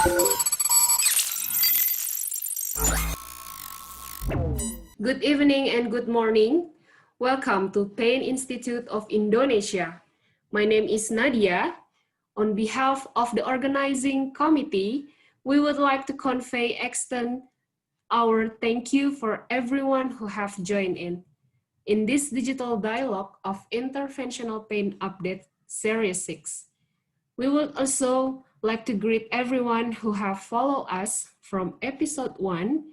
Good evening and good morning. Welcome to Pain Institute of Indonesia. My name is Nadia. On behalf of the organizing committee, we would like to extend our thank you for everyone who have joined in this digital dialogue of Interventional Pain Update Series 6. We would also like to greet everyone who have followed us from episode 1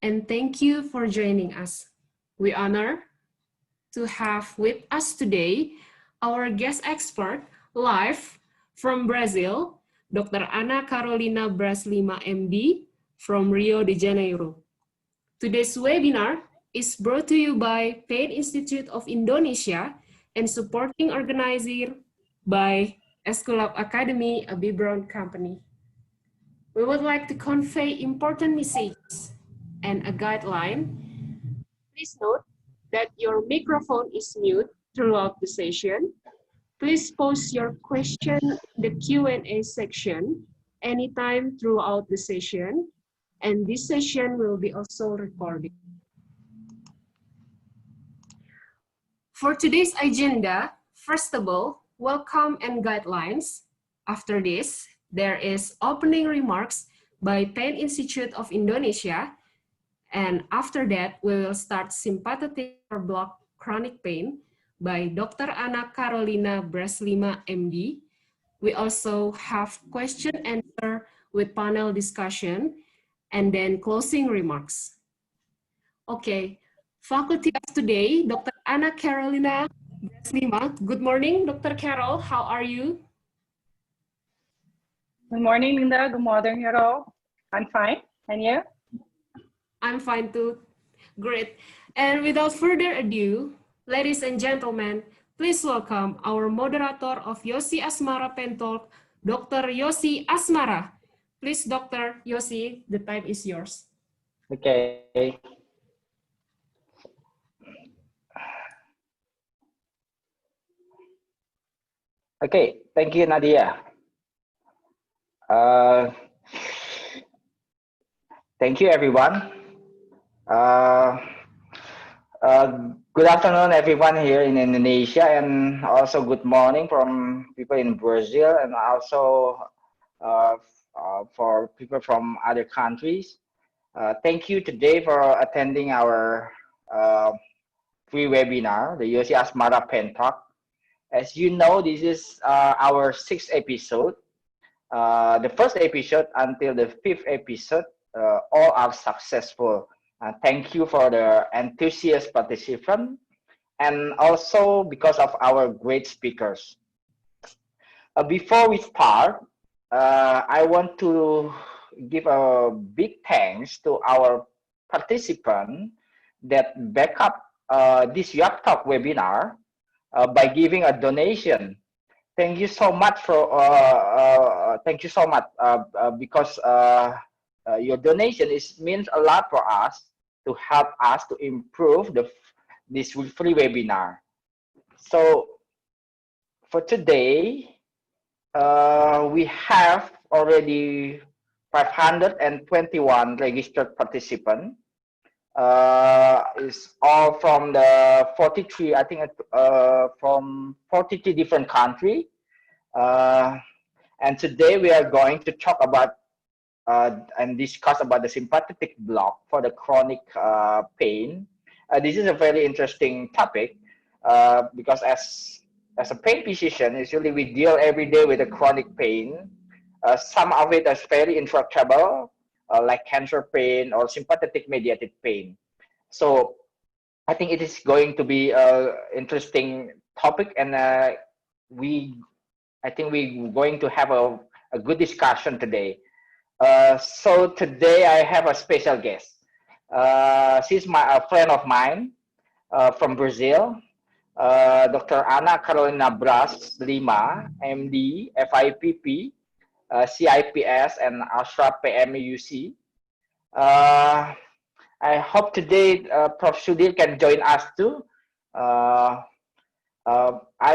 and thank you for joining us. We honor to have with us today our guest expert live from Brazil, Dr. Ana Carolina Braz Lima, MD, from Rio de Janeiro. Today's webinar is brought to you by Pain Institute of Indonesia and supporting organizer by Esculap Academy, a background company. We would like to convey important messages and a guideline. Please note that your microphone is mute throughout the session. Please post your question in the Q&A section anytime throughout the session, and this session will be also recorded. For today's agenda, first of all, welcome and guidelines. After this, there is opening remarks by Pain Institute of Indonesia. And after that, we will start Sympathetic or Block Chronic Pain by Dr. Ana Carolina Braz Lima, MD. We also have question and answer with panel discussion and then closing remarks. Okay, faculty of today, Dr. Ana Carolina Braz Lima. Good morning, Dr. Carol. How are you? Good morning, Linda. Good morning, Carol. I'm fine. And you? I'm fine too. Great. And without further ado, ladies and gentlemen, please welcome our moderator of Yosi Asmara Pen Talk, Dr. Yosi Asmara. Please, Dr. Yosi, the time is yours. Okay. Okay, thank you, Nadia. Thank you, everyone. Good afternoon, everyone here in Indonesia, and also good morning from people in Brazil, and also for people from other countries. Thank you today for attending our free webinar, the Yosi Asmara Pen Talk. As you know, this is our 6th episode. The first episode until the 5th episode, all are successful. Thank you for the enthusiast participant, and also because of our great speakers. Before we start, I want to give a big thanks to our participant that back up this YAP Talk webinar by giving a donation. Thank you so much for because your donation means a lot for us to help us to improve this free webinar. So for today, we have already 521 registered participants. Is all from the 43, I think, from 43 different countries. And today we are going to talk about and discuss about the sympathetic block for the chronic pain. This is a very interesting topic because as a pain physician, usually we deal every day with the chronic pain. Some of it is very intractable, like cancer pain or sympathetic mediated pain. So I think it is going to be an interesting topic, and I think we're going to have a good discussion today. So today I have a special guest. She's a friend of mine from Brazil, Dr. Ana Carolina Braz Lima, MD, FIPP, CIPS, and ASRA-PMUC. I hope today Prof. Sudhir can join us too. I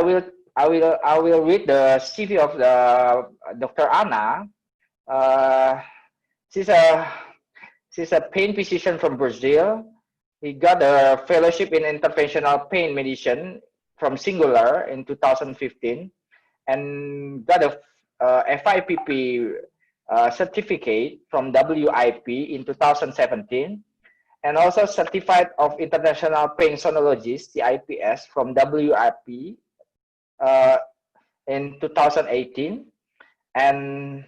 will read the CV of the Dr. Ana. She's a pain physician from Brazil. He got a fellowship in interventional pain medicine from Singular in 2015 and got a FIPP certificate from WIP in 2017 and also certified of international pain sonologist CIPS from WIP in 2018 and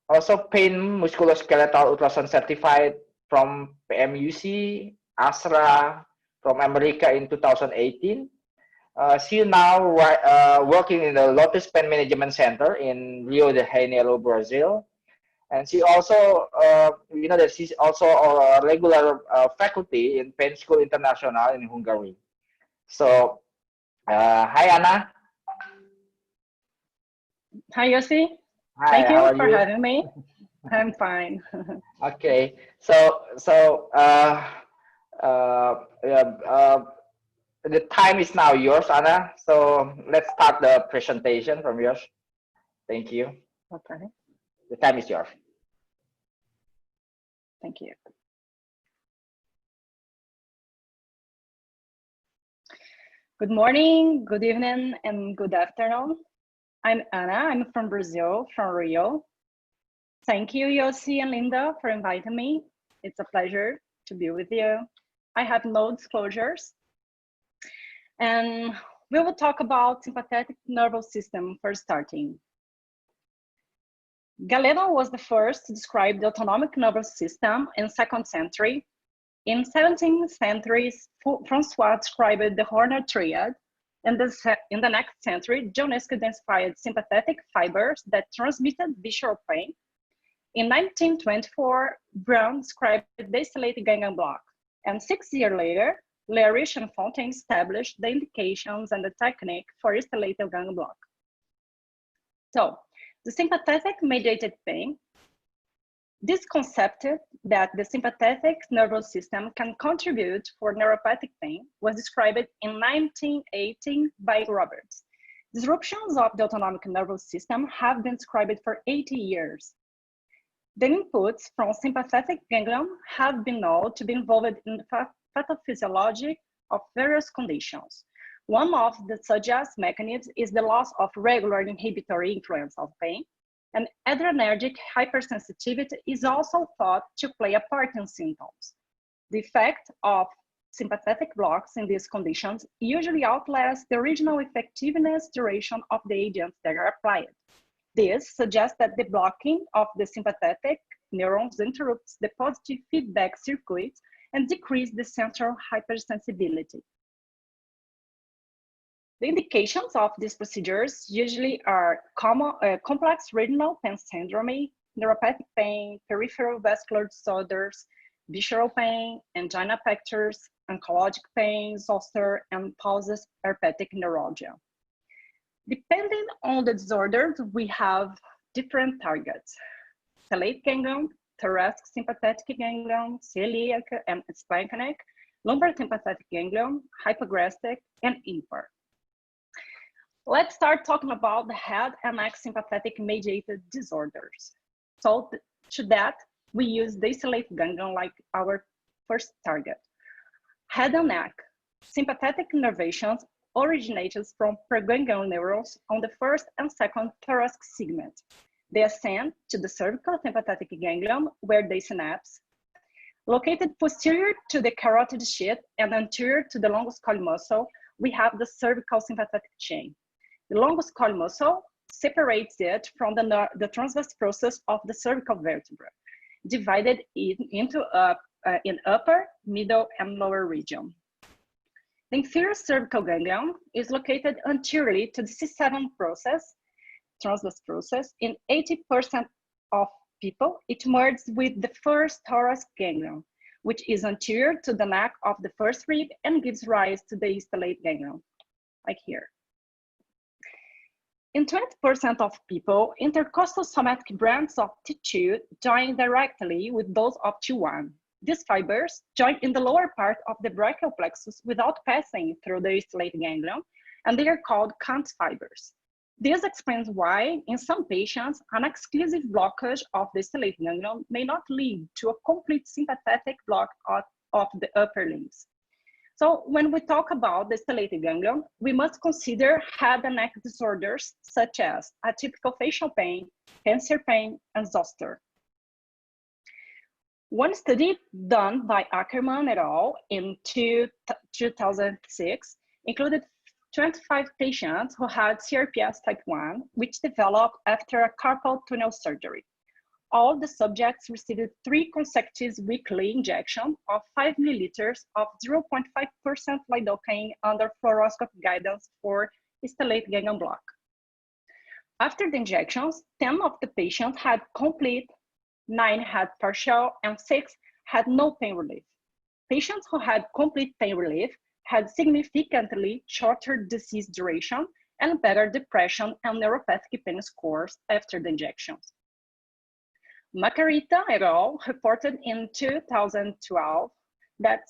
also pain musculoskeletal ultrasound certified from PMUC, ASRA from America in 2018. She now working in the Lotus Pain Management Center in Rio de Janeiro, Brazil. And she also, you know that she's also a regular faculty in Pain School International in Hungary. So, hi Anna. Hi, Yossi. Hi, Thank how you are for you? having me. I'm fine. Okay, so the time is now yours, Anna. So let's start the presentation from yours. Thank you. Okay, The time is yours. thank you. Good morning, good evening, and good afternoon. I'm Anna. I'm from Brazil, from Rio. Thank you, Yossi and Linda, for inviting me. It's a pleasure to be with you. I have no disclosures. And we will talk about sympathetic nervous system for starting. Galeno was the first to describe the autonomic nervous system in 2nd century. In 17th century, Francois described the Horner triad. In the next century, Jonescu identified sympathetic fibers that transmitted visual pain. In 1924, Brown described the stellate ganglion block. And 6 years later, Larish and Fontaine established the indications and the technique for stellate ganglion block. So, the sympathetic mediated pain, this concept that the sympathetic nervous system can contribute for neuropathic pain was described in 1918 by Roberts. Disruptions of the autonomic nervous system have been described for 80 years. The inputs from sympathetic ganglion have been known to be involved in the pathophysiology of various conditions. One of the suggest mechanisms is the loss of regular inhibitory influence of pain, and adrenergic hypersensitivity is also thought to play a part in symptoms. The effect of sympathetic blocks in these conditions usually outlasts the original effectiveness duration of the agents that are applied. This suggests that the blocking of the sympathetic neurons interrupts the positive feedback circuits and decreases the central hypersensibility. The indications of these procedures usually are complex renal pain syndrome, neuropathic pain, peripheral vascular disorders, visceral pain, angina pectoris, oncologic pain, zoster, and pauses herpetic neuralgia. Depending on the disorder, we have different targets: stellate ganglion, thoracic sympathetic ganglion, celiac and splanchnic, lumbar sympathetic ganglion, hypogastric, and impar. Let's start talking about the head and neck sympathetic mediated disorders. So to that, we use the stellate ganglion like our first target. Head and neck sympathetic innervations originated from preganglion neurons on the first and second thoracic segment. They ascend to the cervical sympathetic ganglion where they synapse. Located posterior to the carotid sheath and anterior to the longus colli muscle, we have the cervical sympathetic chain. The longus colli muscle separates it from the transverse process of the cervical vertebra, divided into in upper, middle, and lower region. The inferior cervical ganglion is located anteriorly to the C7 process, transverse process. In 80% of people, it merges with the first thoracic ganglion, which is anterior to the neck of the first rib and gives rise to the stellate ganglion, like here. In 20% of people, intercostal somatic branches of T2 join directly with those of T1. These fibers join in the lower part of the brachial plexus without passing through the stellate ganglion, and they are called Kant's fibers. This explains why, in some patients, an exclusive blockage of the stellate ganglion may not lead to a complete sympathetic block of the upper limbs. So when we talk about the stellate ganglion, we must consider head and neck disorders such as atypical facial pain, cancer pain, and zoster. One study done by Ackerman et al. In 2006 included 25 patients who had CIPS type 1, which developed after a carpal tunnel surgery. All the subjects received 3 consecutive weekly injections of 5 milliliters of 0.5% lidocaine under fluoroscopy guidance for stellate ganglion block. After the injections, 10 of the patients had complete, 9 had partial, and 6 had no pain relief. Patients who had complete pain relief had significantly shorter disease duration and better depression and neuropathic pain scores after the injections. Macarita et al. Reported in 2012 that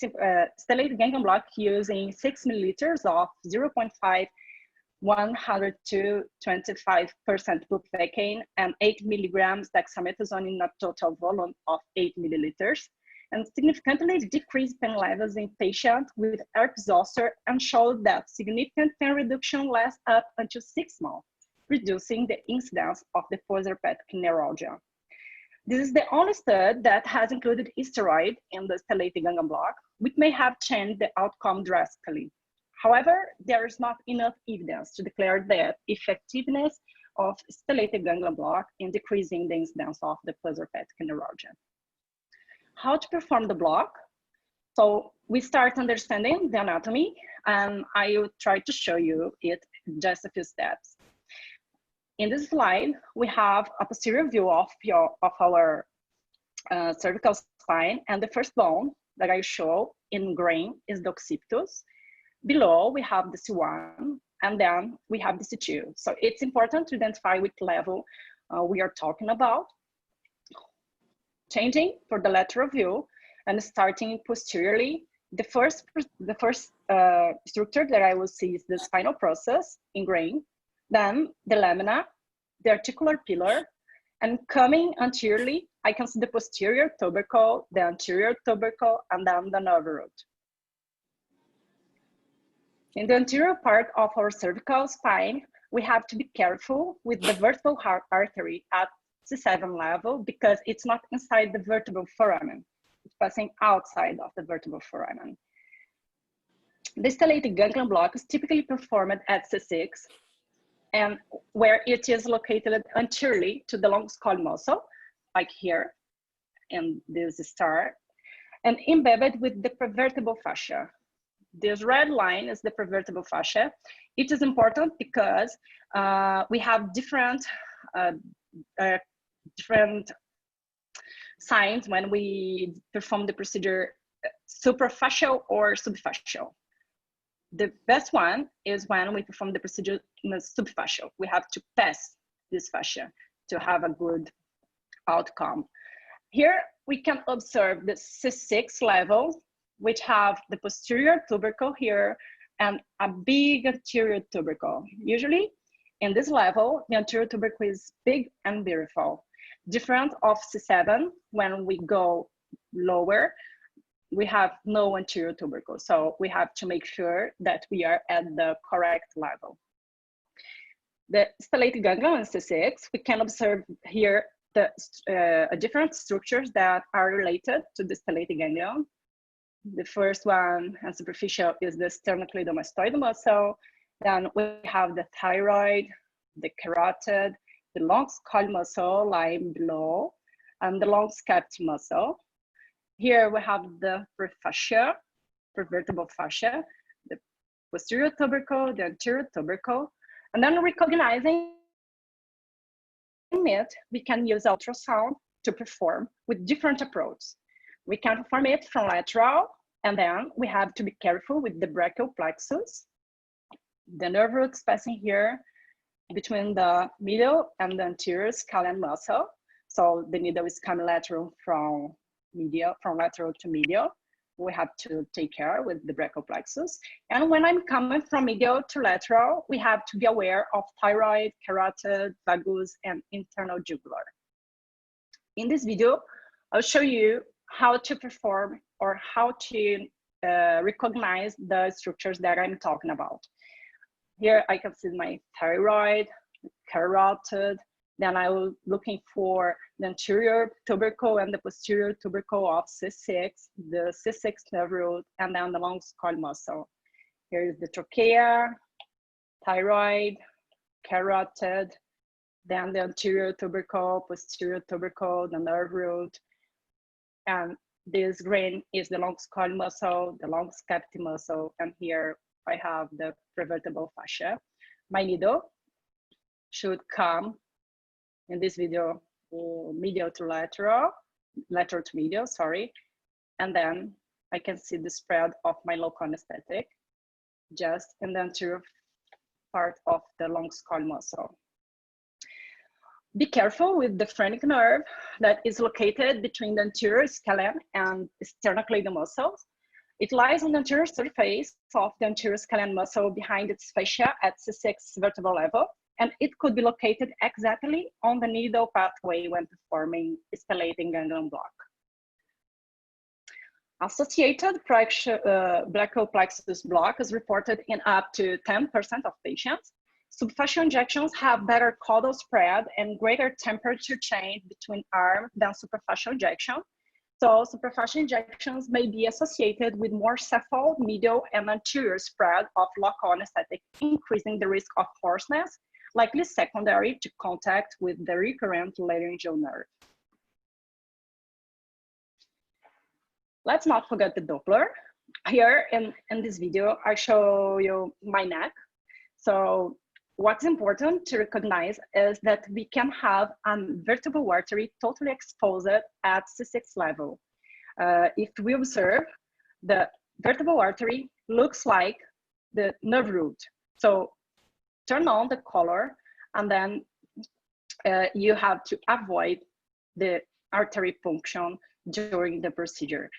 stellate ganglion block using 6 milliliters of 0.5 100 to 25% bupivacaine and 8 milligrams dexamethasone in a total volume of 8 milliliters, and significantly decreased pain levels in patients with herpes zoster and showed that significant pain reduction lasts up until 6 months, reducing the incidence of the postherpetic neuralgia. This is the only study that has included steroid in the stellate ganglion block, which may have changed the outcome drastically. However, there is not enough evidence to declare the effectiveness of stellate ganglion block in decreasing the incidence of the postherpetic neuralgia. How to perform the block? So we start understanding the anatomy, and I will try to show you it in just a few steps. In this slide, we have a posterior view of our cervical spine, and the first bone that I show in green is the occipitus. Below, we have the C1, and then we have the C2. So it's important to identify which level we are talking about. Changing for the lateral view and starting posteriorly, the first structure that I will see is the spinal process in green, then the lamina, the articular pillar, and coming anteriorly, I can see the posterior tubercle, the anterior tubercle, and then the nerve root. In the anterior part of our cervical spine, we have to be careful with the vertebral artery at C7 level because it's not inside the vertebral foramen. It's passing outside of the vertebral foramen. The stellate ganglion block is typically performed at C6, and where it is located anteriorly to the long skull muscle, like here in this star, and embedded with the prevertebral fascia. This red line is the prevertebral fascia. It is important because we have different signs when we perform the procedure, suprafascial or subfascial. The best one is when we perform the procedure in a subfascial. We have to pass this fascia to have a good outcome. Here we can observe the C6 level, which have the posterior tubercle here and a big anterior tubercle. Usually in this level, the anterior tubercle is big and beautiful. Different of C7, when we go lower, we have no anterior tubercle. So we have to make sure that we are at the correct level. The stellate ganglion in C6, we can observe here the different structures that are related to the stellate ganglion. The first one and superficial is the sternocleidomastoid muscle. Then we have the thyroid, the carotid, the long skull muscle lying below, and the long scapular muscle. Here we have the prefascia, prevertebral fascia, the posterior tubercle, the anterior tubercle, and then recognizing it, we can use ultrasound to perform with different approaches. We can perform it from lateral, and then we have to be careful with the brachial plexus. The nerve roots passing here between the medial and the anterior scalene muscle. So the needle is coming lateral from lateral to medial. we have to take care with the brachial plexus. And when I'm coming from medial to lateral, we have to be aware of thyroid, carotid, vagus, and internal jugular. In this video, I'll show you how to perform or how to recognize the structures that I'm talking about. Here I can see my thyroid, carotid, then I will looking for the anterior tubercle and the posterior tubercle of C6, the C6 nerve root, and then the long skull muscle. Here is the trachea, thyroid, carotid, then the anterior tubercle, posterior tubercle, the nerve root, and this green is the long skull muscle, the long cavity muscle, and here I have the prevertebral fascia. My needle should come in this video medial to lateral, lateral to medial, sorry, and then I can see the spread of my local anesthetic just in the anterior part of the long skull muscle. Be careful with the phrenic nerve that is located between the anterior scalene and sternocleidomastoid muscles. It lies on the anterior surface of the anterior scalene muscle behind its fascia at C6 vertebral level, and it could be located exactly on the needle pathway when performing stellate ganglion block. Associated brachial plexus block is reported in up to 10% of patients. Subfascial injections have better caudal spread and greater temperature change between arm than superficial injection. So superficial injections may be associated with more cephal, medial, and anterior spread of local anesthetic, increasing the risk of hoarseness, likely secondary to contact with the recurrent laryngeal nerve. Let's not forget the Doppler. Here in this video, I show you my neck. So what's important to recognize is that we can have a vertebral artery totally exposed at C6 level. If we observe, the vertebral artery looks like the nerve root. So turn on the color, and then you have to avoid the artery punction during the procedure.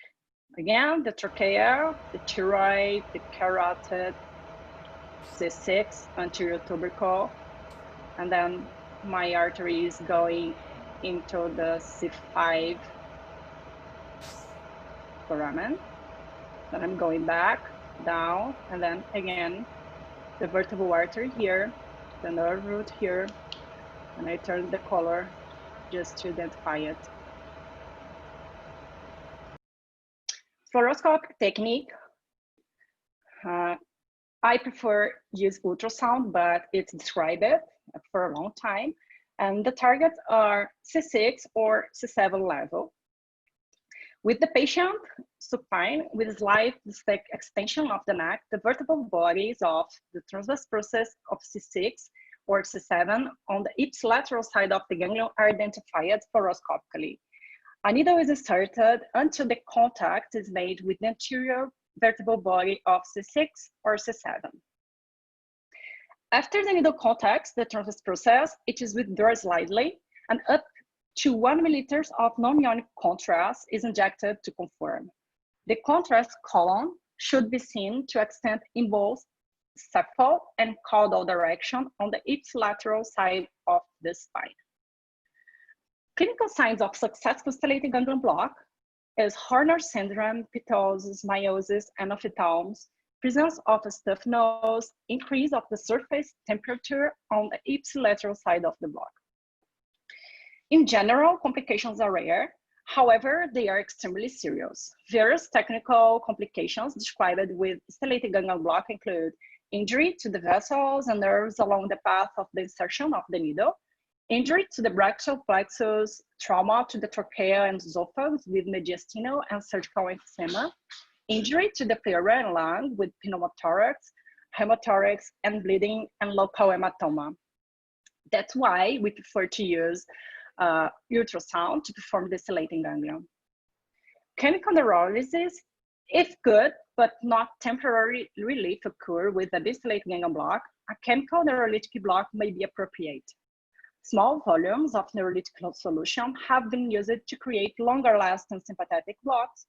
Again, the trachea, the thyroid, the carotid, C6 anterior tubercle, and then my artery is going into the C5 foramen. Then I'm going back, down, and then again, the vertebral artery here, the nerve root here, and I turn the color just to identify it. Fluoroscopic technique. I prefer use ultrasound, but it's described for a long time. And the targets are C6 or C7 level. With the patient supine with slight extension of the neck, the vertebral bodies of the transverse process of C6 or C7 on the ipsilateral side of the ganglion are identified fluoroscopically. A needle is inserted until the contact is made with the anterior vertebral body of C6 or C7. After the needle contacts the transverse process, it is withdrawn slightly, and up to 1 milliliter of non-ionic contrast is injected to confirm. The contrast column should be seen to extend in both cephal and caudal direction on the ipsilateral side of the spine. Clinical signs of successful stellate ganglion block is Horner syndrome, pitosis, meiosis, and ophthalmos, presence of a stuffed nose, increase of the surface temperature on the ipsilateral side of the block. In general, complications are rare. However, they are extremely serious. Various technical complications described with stellate ganglion block include injury to the vessels and nerves along the path of the insertion of the needle, injury to the brachial plexus, trauma to the trachea and esophagus with mediastinal and surgical emphysema, injury to the pleura and lung with pneumothorax, hemothorax, and bleeding and local hematoma. That's why we prefer to use ultrasound to perform the stellate ganglion. Chemical neurolysis, if good, but not temporary relief occur with a stellate ganglion block, a chemical neurolytic block may be appropriate. Small volumes of neurolytic solution have been used to create longer lasting sympathetic blocks.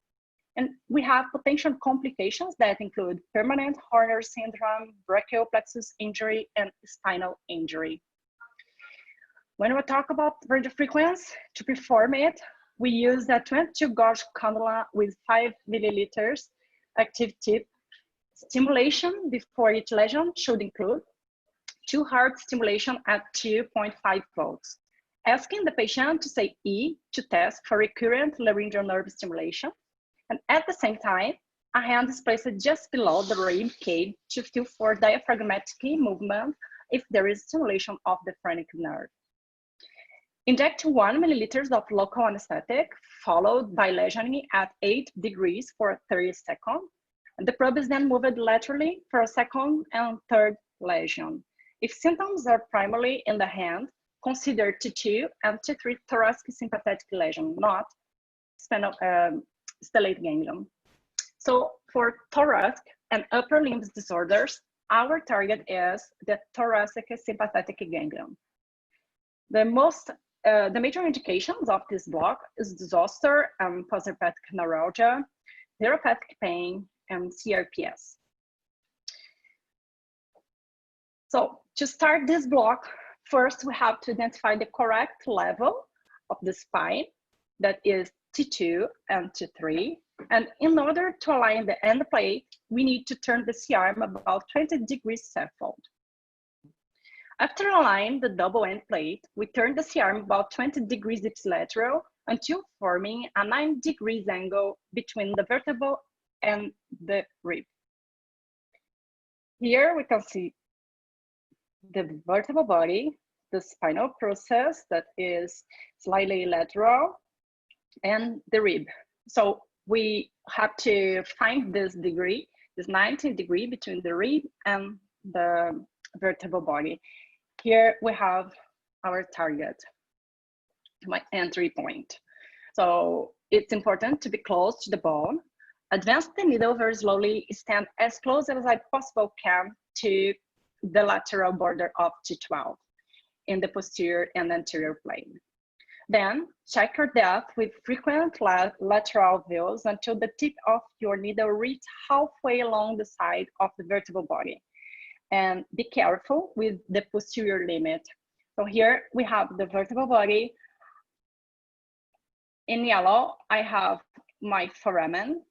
And we have potential complications that include permanent Horner syndrome, brachial plexus injury, and spinal injury. When we talk about radiofrequency, to perform it, we use a 22 gauge cannula with 5 milliliters active tip. Stimulation before each lesion should include 2 heart stimulation at 2.5 volts. Asking the patient to say E to test for recurrent laryngeal nerve stimulation. And at the same time, a hand is placed just below the rib cage to feel for diaphragmatic movement if there is stimulation of the phrenic nerve. Inject 1 milliliters of local anesthetic, followed by lesioning at 8 degrees for 30 seconds. And the probe is then moved laterally for a second and third lesion. If symptoms are primarily in the hand, consider T2 and T3 thoracic sympathetic lesion, not stellate ganglion. So for thoracic and upper limb disorders, our target is the thoracic sympathetic ganglion. The major indications of this block is zoster and postherpetic neuralgia, neuropathic pain, and CIPS. So to start this block, first we have to identify the correct level of the spine, that is T2 and T3. And in order to align the end plate, we need to turn the C-arm about 20 degrees cephaloid. After aligning the double end plate, we turn the C-arm about 20 degrees ipsilateral until forming a 9 degrees angle between the vertebra and the rib. Here we can see the vertebral body, the spinal process that is slightly lateral, and the rib. So we have to find this degree, this 90 degree between the rib and the vertebral body. Here we have our target, my entry point. So it's important to be close to the bone. Advance the needle very slowly, stand as close as I possibly can to the lateral border of T12 in the posterior and anterior plane. Then check your depth with frequent lateral views until the tip of your needle reaches halfway along the side of the vertebral body. And be careful with the posterior limit. So here we have the vertebral body. In yellow, I have my foramen.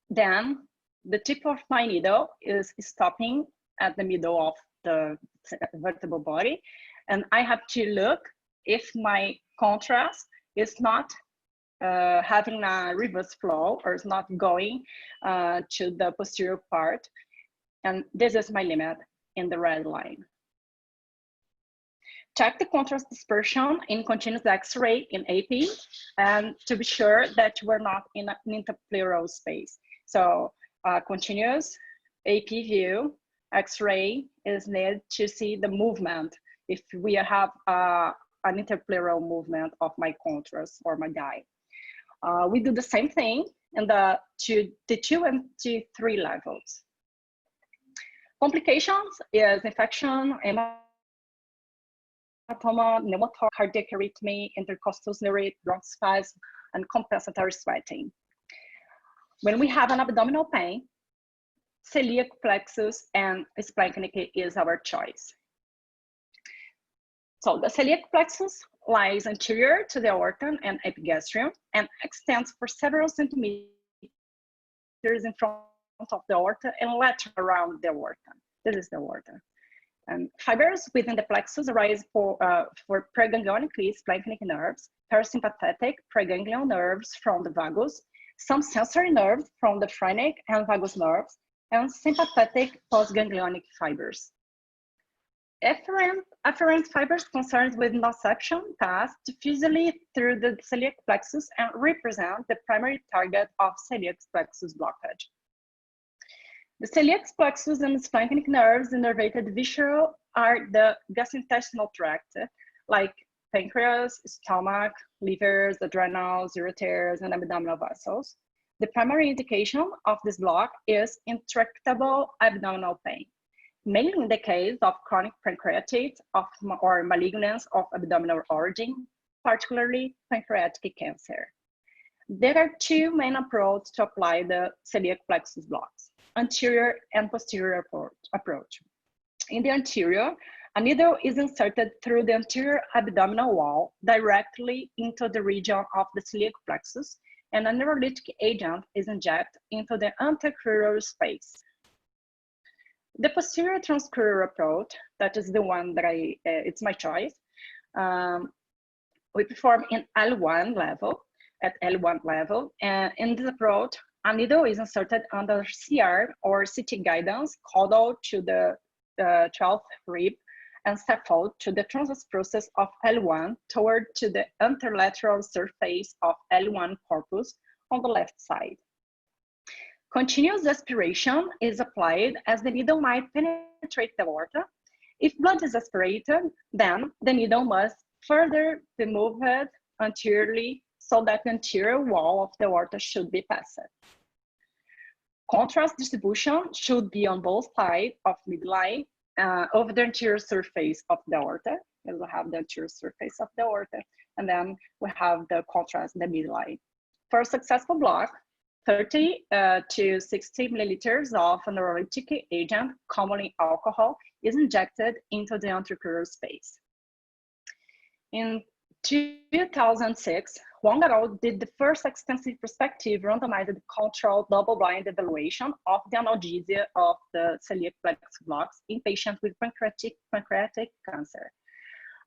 Then the tip of my needle is stopping at the middle of the vertebral body. And I have to look if my contrast is not having a reverse flow or is not going to the posterior part. And this is my limit in the red line. Check the contrast dispersion in continuous X-ray in AP, and to be sure that we're not in an interpleural space. So continuous AP view, X-ray is needed to see the movement if we have an interpleural movement of my contrast or my dye. We do the same thing in the T2 and T3 levels. Complications is infection, hematoma, pneumothorax, cardiac arrhythmia, intercostal neurite, bronchospasm, and compensatory sweating. When we have an abdominal pain, celiac plexus and splanchnic is our choice. So the celiac plexus lies anterior to the aorta and epigastrium and extends for several centimeters in front of the aorta and lateral around the aorta. This is the aorta. And fibers within the plexus arise for preganglionically splanchnic nerves, parasympathetic preganglion nerves from the vagus, some sensory nerves from the phrenic and vagus nerves, and sympathetic postganglionic fibers. Afferent fibers concerned with nociception pass diffusely through the celiac plexus and represent the primary target of celiac plexus blockage. The celiac plexus and splanchnic nerves innervated visceral are the gastrointestinal tract, like pancreas, stomach, livers, adrenals, ureters, and abdominal vessels. The primary indication of this block is intractable abdominal pain, mainly in the case of chronic pancreatitis or malignance of abdominal origin, particularly pancreatic cancer. There are two main approaches to apply the celiac plexus blocks: anterior and posterior approach. In the anterior, a needle is inserted through the anterior abdominal wall directly into the region of the celiac plexus, and a neurolytic agent is injected into the anterocrural space. The posterior transcrural approach, that is the one that it's my choice, we perform in L1 level, at L1 level, and in this approach, a needle is inserted under CR or CT guidance, caudal to the 12th rib, and scaffold to the transverse process of L1 toward to the anterolateral surface of L1 corpus on the left side. Continuous aspiration is applied as the needle might penetrate the aorta. If blood is aspirated, then the needle must further be moved anteriorly so that the anterior wall of the aorta should be passed. Contrast distribution should be on both sides of midline over the anterior surface of the aorta. We have the anterior surface of the aorta, and then we have the contrast, the midline. For a successful block, 30 to 60 milliliters of a neurolytic agent, commonly alcohol, is injected into the anterocrural space. In 2006, Wang et al. Did the first extensive prospective randomized controlled double-blind evaluation of the analgesia of the celiac plexus blocks in patients with pancreatic cancer.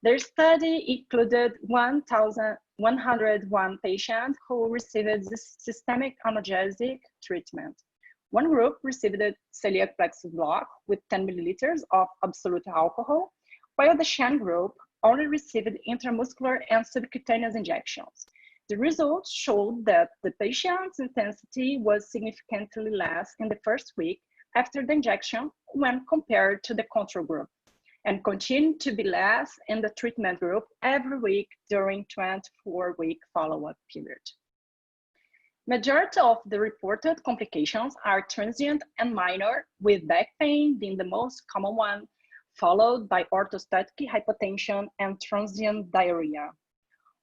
Their study included 1,101 patients who received systemic analgesic treatment. One group received a celiac plexus block with 10 milliliters of absolute alcohol, while the sham group only received intramuscular and subcutaneous injections. The results showed that the patient's intensity was significantly less in the first week after the injection when compared to the control group, and continued to be less in the treatment group every week during 24-week follow-up period. Majority of the reported complications are transient and minor, with back pain being the most common one, followed by orthostatic hypotension and transient diarrhea.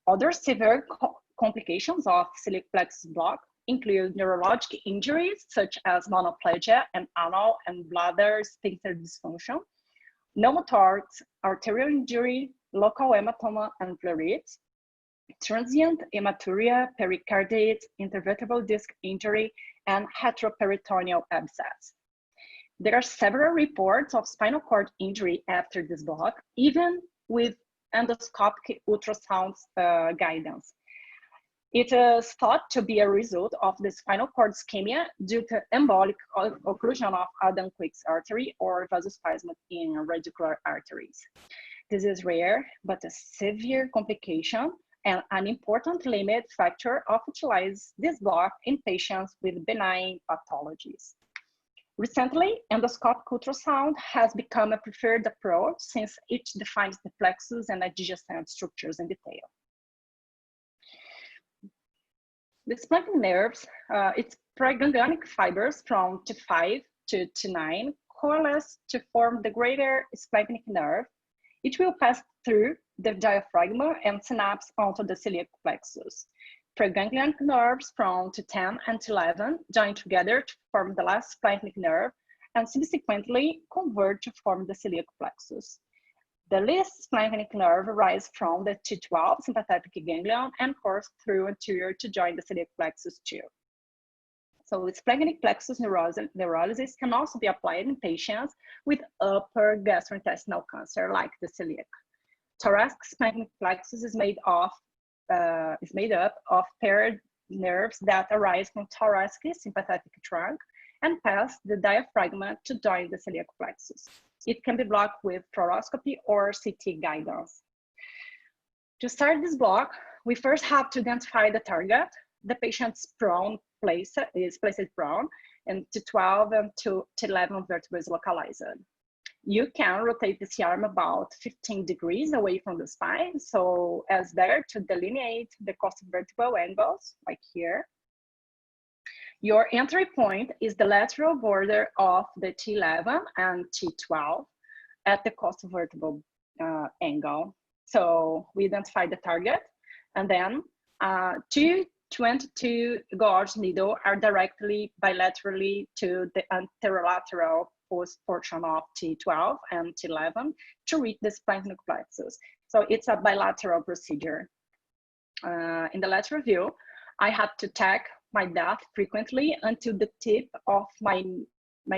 Other severe complications of celiac plexus block include neurologic injuries such as monoplegia and anal and bladder sphincter dysfunction, pneumothorax, arterial injury, local hematoma and pleuritis, transient hematuria, pericarditis, intervertebral disc injury, and heteroperitoneal abscess. There are several reports of spinal cord injury after this block, even with endoscopic ultrasound guidance. It is thought to be a result of the spinal cord ischemia due to embolic occlusion of Adam-Quick's artery or vasospasm in radicular arteries. This is rare, but a severe complication and an important limit factor of utilize this block in patients with benign pathologies. Recently, endoscopic ultrasound has become a preferred approach since it defines the plexus and adjacent structures in detail. The splanchnic nerves, its preganglionic fibers from T5 to T9 coalesce to form the greater splanchnic nerve. It will pass through the diaphragm and synapse onto the celiac plexus. Preganglionic nerves from T10 and T11 join together to form the last splanchnic nerve and subsequently converge to form the celiac plexus. The least splanchnic nerve arises from the T12 sympathetic ganglion and course through anterior to join the celiac plexus too. So splanchnic plexus neurolysis can also be applied in patients with upper gastrointestinal cancer like the celiac. Thoracic splanchnic plexus is made up of paired nerves that arise from thoracic sympathetic trunk and pass the diaphragm to join the celiac plexus. It can be blocked with fluoroscopy or CT guidance. To start this block, we first have to identify the target. The patient's prone place is placed prone, and T12 and T11 vertebra is localized. You can rotate this arm about 15 degrees away from the spine, so as better to delineate the costovertebral angles, like here. Your entry point is the lateral border of the T11 and T12 at the costovertebral angle. So we identify the target, and then to 22 gauge needles are directly bilaterally to the anterolateral portion of T12 and T11 to reach the splanchnic plexus. So it's a bilateral procedure. In the lateral view, I have to tap my depth frequently until the tip of my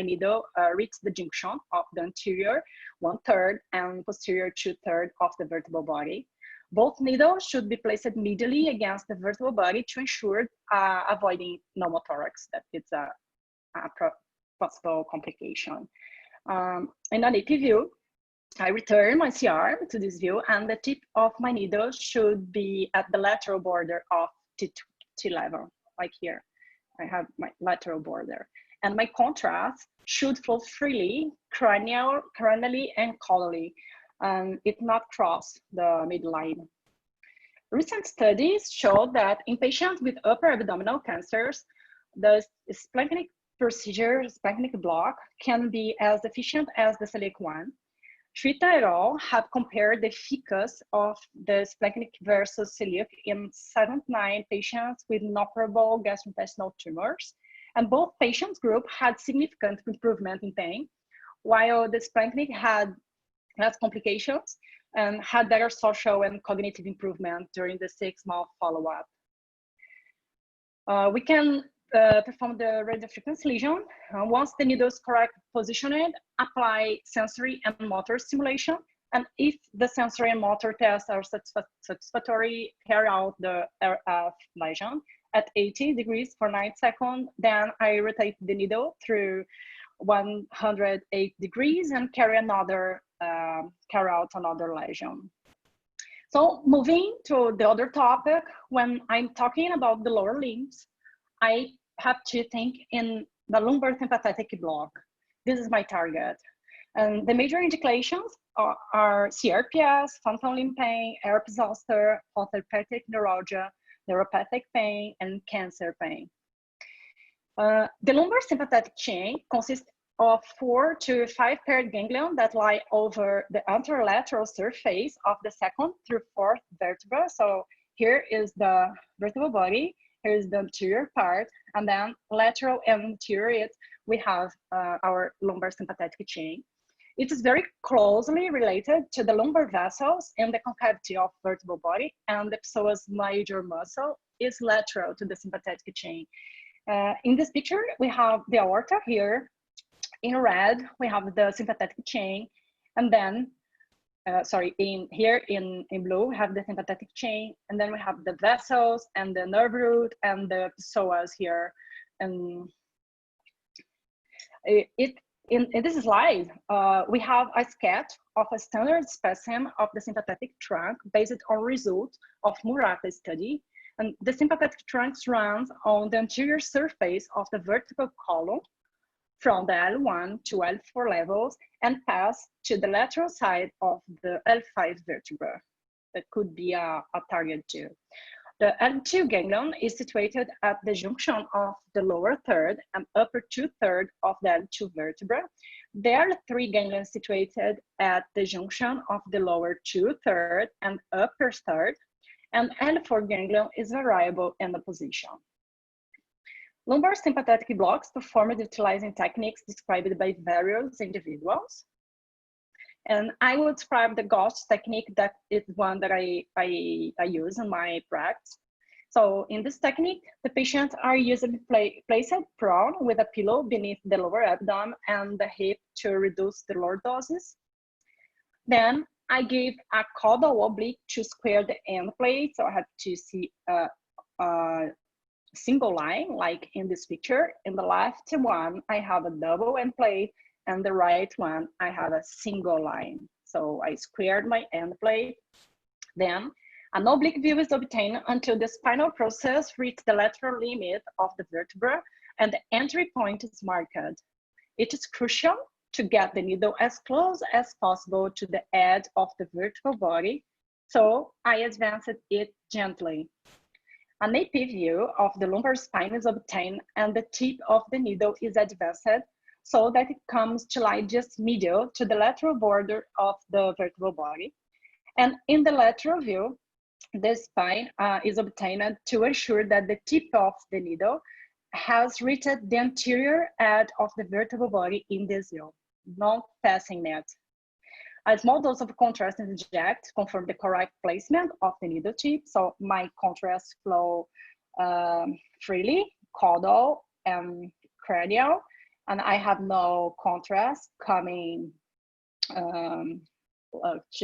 needle reaches the junction of the anterior 1/3 and posterior 2/3 of the vertebral body. Both needles should be placed medially against the vertebral body to ensure avoiding pneumothorax, that it's a possible complication. In an AP view, I return my CR to this view, and the tip of my needle should be at the lateral border of T level, like here. I have my lateral border. And my contrast should flow freely, cranially and caudally, and it not cross the midline. Recent studies show that in patients with upper abdominal cancers, the splanchnic procedure, splanchnic block, can be as efficient as the celiac one. Shrita et al. Have compared the efficacy of the splanchnic versus celiac in 79 patients with inoperable gastrointestinal tumors, and both patients group had significant improvement in pain, while the splanchnic had less complications and had better social and cognitive improvement during the 6-month follow-up. We can perform the radiofrequency lesion. Once the needle is correctly positioned, apply sensory and motor stimulation. And if the sensory and motor tests are satisfactory, carry out the RF lesion at 80 degrees for 9 seconds. Then I rotate the needle through 108 degrees and carry out another lesion. So moving to the other topic, when I'm talking about the lower limbs, I have to think in the lumbar sympathetic block. This is my target. And the major indications are CRPS, phantom limb pain, herpes zoster, orthopedic neuralgia, neuropathic pain, and cancer pain. The lumbar sympathetic chain consists of 4 to 5 paired ganglion that lie over the anterolateral surface of the 2nd through 4th vertebra. So here is the vertebral body, here is the anterior part, and then lateral and anterior, we have our lumbar sympathetic chain. It is very closely related to the lumbar vessels in the concavity of vertebral body, and the psoas major muscle is lateral to the sympathetic chain. In this picture, we have the aorta here. In red, we have the sympathetic chain, and then, here in blue, we have the sympathetic chain, and then we have the vessels and the nerve root and the psoas here. And in this slide, we have a sketch of a standard specimen of the sympathetic trunk based on results of Murata study. And the sympathetic trunk runs on the anterior surface of the vertebral column from the L1 to L4 levels and pass to the lateral side of the L5 vertebra. That could be a target too. The L2 ganglion is situated at the junction of the lower third and upper 2/3 of the L2 vertebra. There are 3 ganglions situated at the junction of the lower 2/3 and upper third, and L4 ganglion is variable in the position. Lumbar sympathetic blocks performed utilizing techniques described by various individuals. And I will describe the Gauss technique. That is one that I use in my practice. So in this technique, the patients are usually placed prone with a pillow beneath the lower abdomen and the hip to reduce the lordosis. Then I give a caudal oblique to square the end plate. So I have to see a single line, like in this picture. In the left one, I have a double end plate, and the right one, I have a single line. So I squared my end plate. Then an oblique view is obtained until the spinal process reaches the lateral limit of the vertebra and the entry point is marked. It is crucial to get the needle as close as possible to the edge of the vertebral body. So I advanced it gently. An AP view of the lumbar spine is obtained and the tip of the needle is advanced so that it comes to lie just medial to the lateral border of the vertebral body. And in the lateral view, This spine is obtained to ensure that the tip of the needle has reached the anterior edge of the vertebral body in the zero, not passing it. A small dose of contrast inject confirm the correct placement of the needle tip. So my contrast flow freely, caudal and cranial, and I have no contrast coming to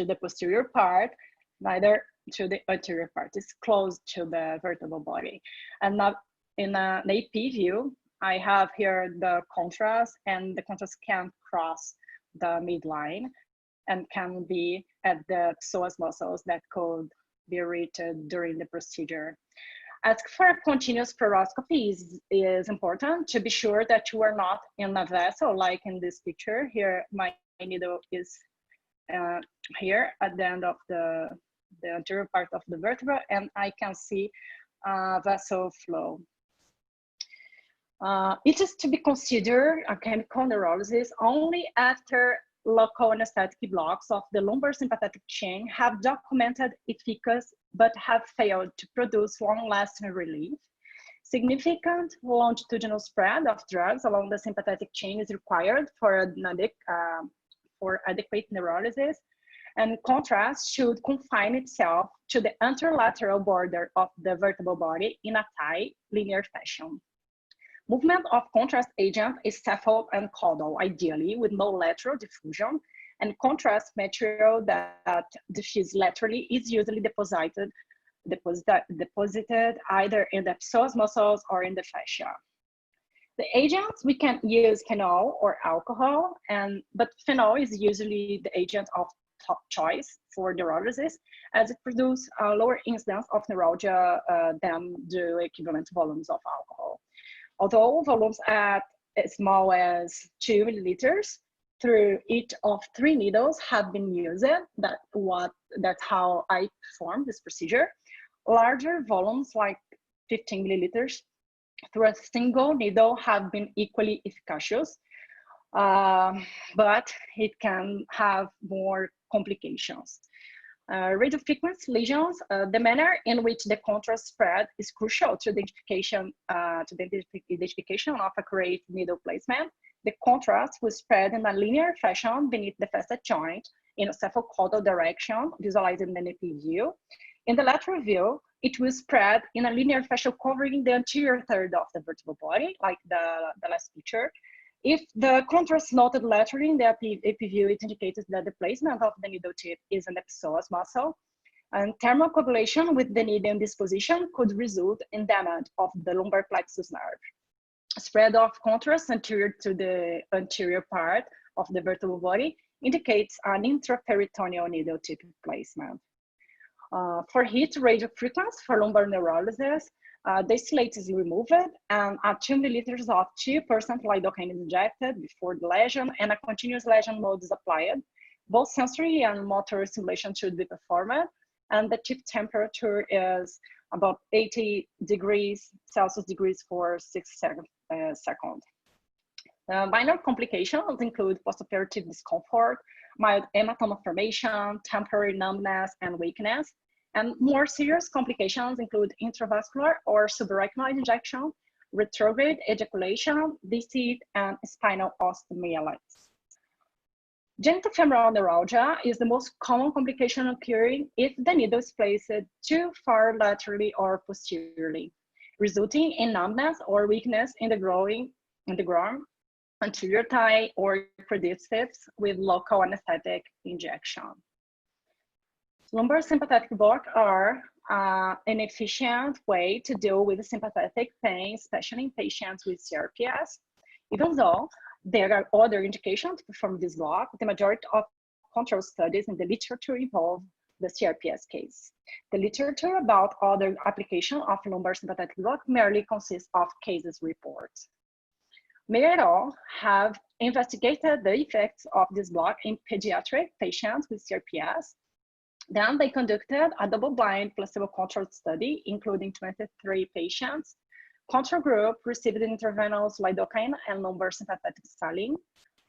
the posterior part, neither to the anterior part. It's close to the vertebral body. And now in an AP view, I have here the contrast, and the contrast can cross the midline and can be at the psoas muscles that could be reached during the procedure. Ask for a continuous fluoroscopy is important to be sure that you are not in a vessel, like in this picture. Here, my needle is here at the end of the anterior part of the vertebra, and I can see vessel flow. It is to be considered a chemical neurolysis only after local anesthetic blocks of the lumbar sympathetic chain have documented efficacy but have failed to produce long-lasting relief. Significant longitudinal spread of drugs along the sympathetic chain is required for adequate neurolysis, and contrast should confine itself to the anterolateral border of the vertebral body in a tight, linear fashion. Movement of contrast agent is cephal and caudal, ideally with no lateral diffusion, and contrast material that diffuse laterally is usually deposited either in the psoas muscles or in the fascia. The agents, we can use phenol or alcohol, but phenol is usually the agent of top choice for neurolysis, as it produces a lower incidence of neuralgia than the equivalent volumes of alcohol. Although volumes as small as 2 milliliters through each of 3 needles have been used, that's how I perform this procedure. Larger volumes, like 15 milliliters through a single needle, have been equally efficacious, but it can have more complications. Radiofrequency lesions, the manner in which the contrast spread is crucial to identification of accurate needle placement. The contrast will spread in a linear fashion beneath the facet joint in a cephalocaudal direction, visualized in the NP view. In the lateral view, it will spread in a linear fashion covering the anterior third of the vertebral body, like the last picture. If the contrast noted laterally in the AP view, it indicates that the placement of the needle tip is in the psoas muscle, and thermocoagulation with the needle in this position could result in damage of the lumbar plexus nerve. Spread of contrast anterior to the anterior part of the vertebral body indicates an intraperitoneal needle tip placement. For heat radiofrequency for lumbar neurolysis, the stellate is removed, and 2 milliliters of 2% lidocaine is injected before the lesion, and a continuous lesion mode is applied. Both sensory and motor stimulation should be performed, and the tip temperature is about 80 degrees Celsius for 6 seconds. Minor complications include postoperative discomfort, mild hematoma formation, temporary numbness and weakness. And more serious complications include intravascular or subarachnoid injection, retrograde ejaculation, deceit, and spinal osteomyelitis. Genitofemoral neuralgia is the most common complication occurring if the needle is placed too far laterally or posteriorly, resulting in numbness or weakness in the groin, anterior thigh, or quadriceps with local anesthetic injection. Lumbar sympathetic block are an efficient way to deal with sympathetic pain, especially in patients with CRPS. Even though there are other indications to perform this block, the majority of control studies in the literature involve the CRPS case. The literature about other application of lumbar sympathetic block merely consists of cases reports. May et al. Have investigated the effects of this block in pediatric patients with CRPS. Then they conducted a double-blind placebo-controlled study, including 23 patients. Control group received intravenous lidocaine and lumbar sympathetic saline,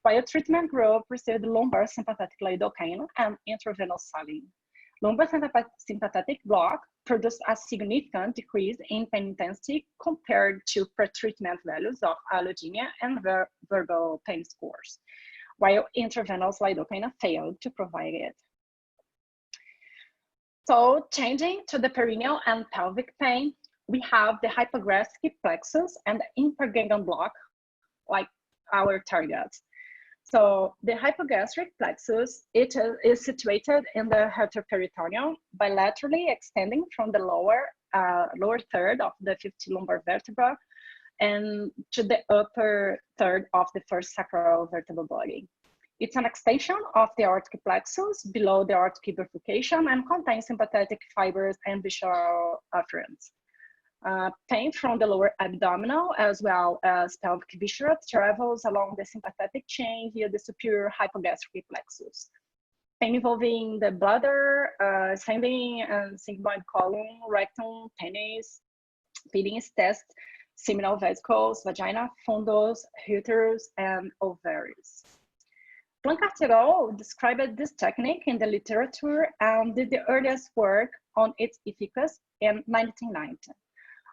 while treatment group received lumbar sympathetic lidocaine and intravenous saline. Lumbar sympathetic block produced a significant decrease in pain intensity compared to pretreatment values of allodynia and verbal pain scores, while intravenous lidocaine failed to provide it. So changing to the perineal and pelvic pain, we have the hypogastric plexus and the infraganglion block, like our targets. So the hypogastric plexus, it is situated in the heteroperitoneum, bilaterally extending from the lower third of the 50 lumbar vertebra and to the upper third of the first sacral vertebral body. It's an extension of the aortic plexus below the aortic bifurcation and contains sympathetic fibers and visceral afferents. Pain from the lower abdominal as well as pelvic viscera travels along the sympathetic chain via the superior hypogastric plexus. Pain involving the bladder, ascending and sigmoid column, rectum, penis, penis, test, seminal vesicles, vagina, fundus, uterus, and ovaries. Planck described this technique in the literature and did the earliest work on its efficacy in 1990.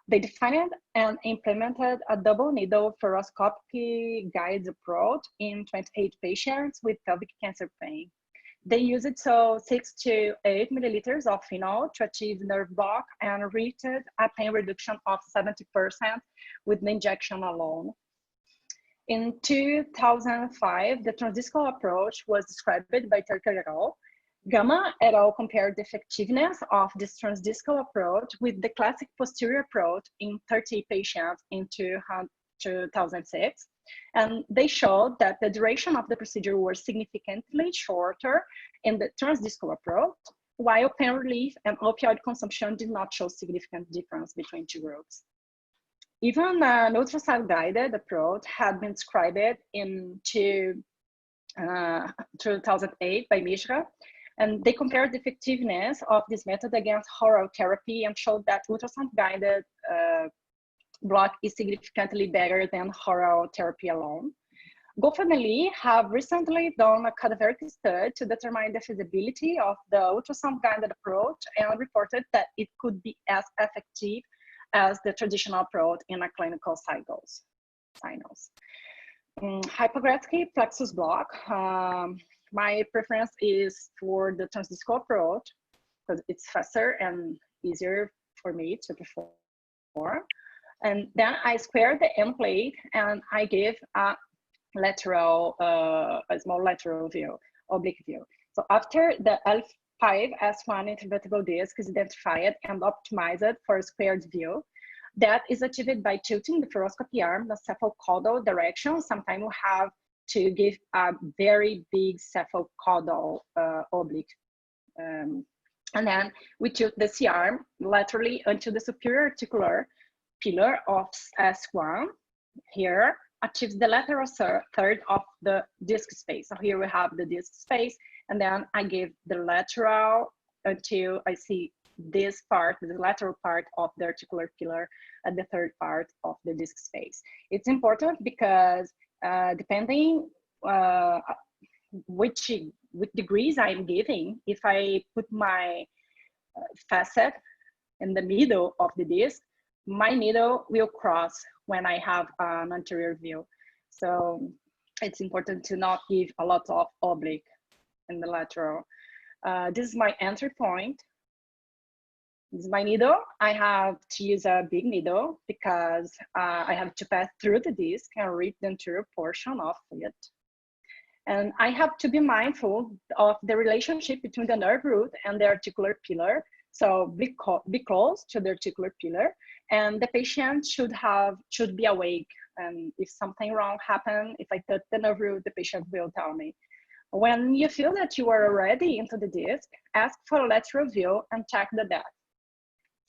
They defined and implemented a double needle fluoroscopy guide approach in 28 patients with pelvic cancer pain. They used 6 to 8 milliliters of phenol to achieve nerve block and reached a pain reduction of 70% with the injection alone. In 2005, the transdiscal approach was described by Turker et al. Gamma et al. Compared the effectiveness of this transdiscal approach with the classic posterior approach in 30 patients in 2006. And they showed that the duration of the procedure was significantly shorter in the transdiscal approach, while pain relief and opioid consumption did not show significant difference between two groups. Even an ultrasound-guided approach had been described in 2008 by Mishra, and they compared the effectiveness of this method against oral therapy and showed that ultrasound-guided block is significantly better than oral therapy alone. Goffin and Lee have recently done a cadaveric study to determine the feasibility of the ultrasound-guided approach and reported that it could be as effective as the traditional approach in a clinical cycles. Hypogastric plexus block. My preference is for the transdiscal approach because it's faster and easier for me to perform. And then I square the end plate and I give a lateral, a small lateral view, oblique view. So after the L5S1 intervertebral disc is identified and optimized for a squared view, that is achieved by tilting the fluoroscopy arm the cephalocaudal direction. Sometimes we have to give a very big cephalocaudal oblique. And then we tilt the C-arm laterally until the superior articular pillar of S1 here achieves the lateral third of the disc space. So here we have the disc space, and then I give the lateral until I see this part, the lateral part of the articular pillar at the third part of the disc space. It's important because depending which degrees I'm giving, if I put my facet in the middle of the disc, my needle will cross when I have an anterior view. So it's important to not give a lot of oblique in the lateral. This is my entry point. This is my needle. I have to use a big needle because I have to pass through the disc and reach the anterior portion of it. And I have to be mindful of the relationship between the nerve root and the articular pillar. So be close to the articular pillar, and the patient should be awake. And if something wrong happens, if I touch the nerve root, the patient will tell me. When you feel that you are already into the disc, ask for a lateral view and check the depth.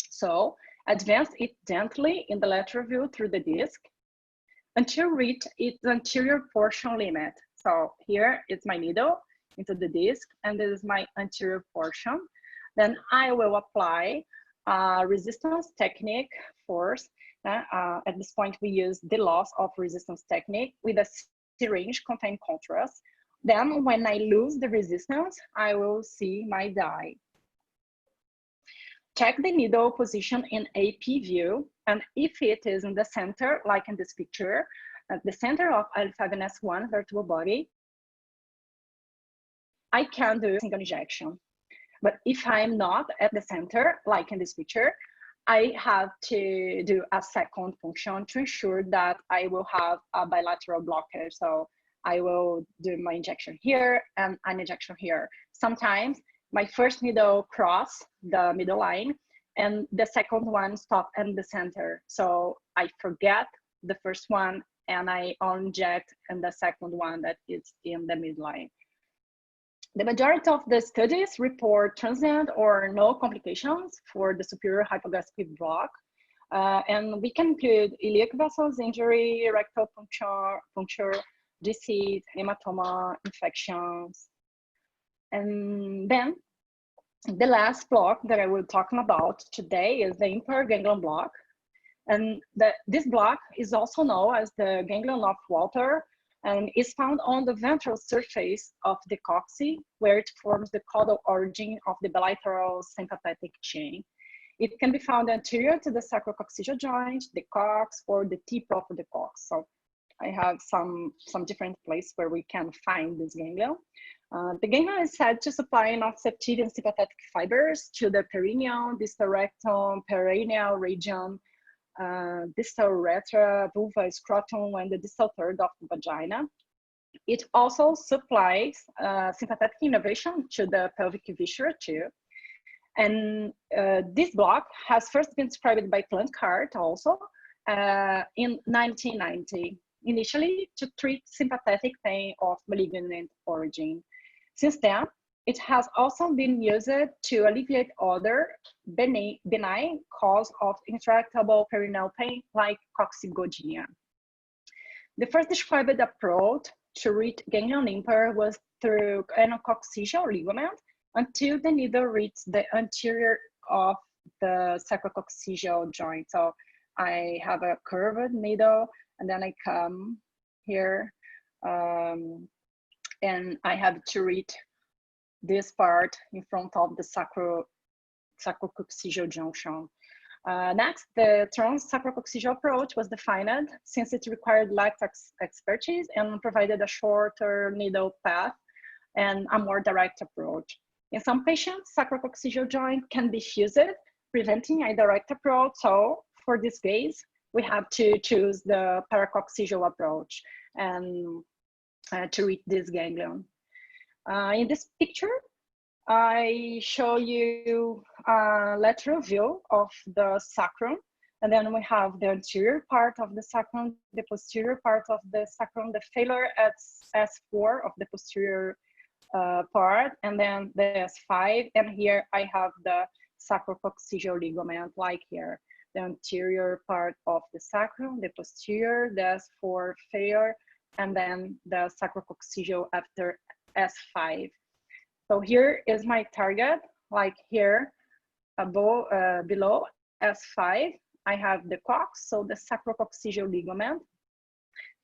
So advance it gently in the lateral view through the disc until reach its anterior portion limit. So here is my needle into the disc, and this is my anterior portion. Then I will apply resistance technique force. At this point, we use the loss of resistance technique with a syringe containing contrast. Then when I lose the resistance, I will see my dye. check the needle position in AP view, and if it is in the center, like in this picture, at the center of L5NS1 vertebral body, I can do a single injection. But if I'm not at the center, like in this picture, I have to do a second function to ensure that I will have a bilateral blockage. So I will do my injection here and an injection here. Sometimes my first needle cross the middle line and the second one stop in the center. So I forget the first one and I only inject in the second one that is in the midline. The majority of the studies report transient or no complications for the superior hypogastric block. And we can include iliac vessels injury, rectal puncture, disease, hematoma, infections. And then the last block that I will talk about today is the impaired ganglion block. And this block is also known as the ganglion of Walter, and is found on the ventral surface of the coccyx, where it forms the caudal origin of the bilateral sympathetic chain. It can be found anterior to the sacrococcygeal joint, the cox, or the tip of the cox. So I have some different places where we can find this ganglion. The ganglion is said to supply enough septated sympathetic fibers to the perineum, distal rectum, perineal region, distal urethra, vulva, scrotum, and the distal third of the vagina. It also supplies sympathetic innervation to the pelvic viscera too. And this block has first been described by Plancart also in 1990, initially to treat sympathetic pain of malignant origin. Since then, it has also been used to alleviate other benign cause of intractable perineal pain like coccygodynia. The first described approach to treat ganglion impair was through anococcygeal ligament until the needle reached the anterior of the sacrococcygeal joint. So I have a curved needle and then I come here and I have to reach this part in front of the sacrococcygeal junction. Next, the trans-sacrococcygeal approach was defined since it required less expertise and provided a shorter needle path and a more direct approach. In some patients, sacrococcygeal joint can be fused, preventing a direct approach. So for this case, we have to choose the paracoccygeal approach and to reach this ganglion. In this picture, I show you a lateral view of the sacrum, and then we have the anterior part of the sacrum, the posterior part of the sacrum, the failure at S4 of the posterior part, and then the S5, and here I have the sacrococcygeal ligament, like here, the anterior part of the sacrum, the posterior, the S4 failure, and then the sacrococcygeal after S5. So here is my target, like here above, below S5, I have the cox, so the sacrococcygeal ligament.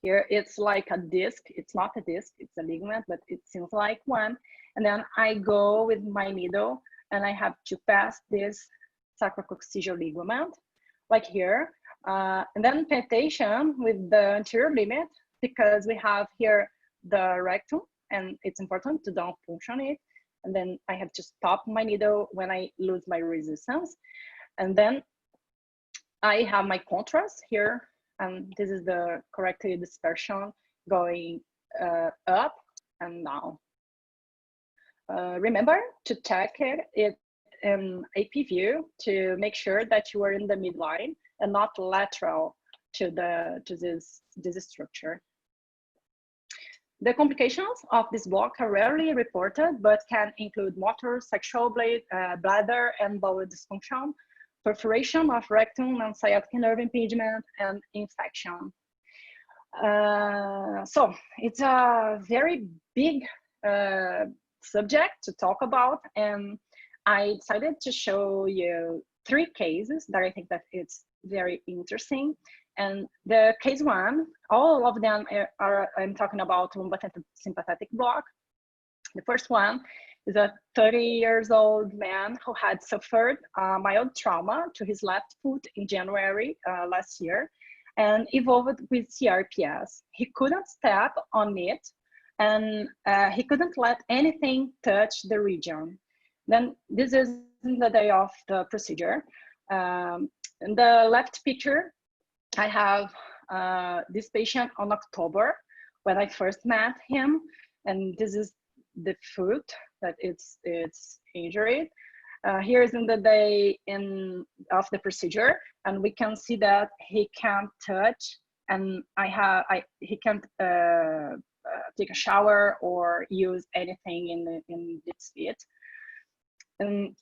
Here it's like a disc, it's not a disc, it's a ligament, but it seems like one. And then I go with my needle and I have to pass this sacrococcygeal ligament, like here. And then pay attention with the anterior limit, because we have here the rectum, and it's important to don't puncture it. And then I have to stop my needle when I lose my resistance. And then I have my contrast here, and this is the corrected dispersion going up and down. Remember to check it in AP view to make sure that you are in the midline and not lateral to this structure. The complications of this block are rarely reported, but can include motor, sexual bladder and bowel dysfunction, perforation of rectum and sciatic nerve impingement, and infection. So it's a very big subject to talk about, and I decided to show you 3 cases that I think that it's very interesting. And the case 1, all of them are I'm talking about lumbotental sympathetic block. The first one is a 30-year-old man who had suffered mild trauma to his left foot in January last year and evolved with CIPS. He couldn't step on it, and he couldn't let anything touch the region. Then this is the day of the procedure. In the left picture, I have this patient on October when I first met him, and this is the foot that it's injured. Here is in the day of the procedure, and we can see that he can't touch, and he can't take a shower or use anything in this feet. And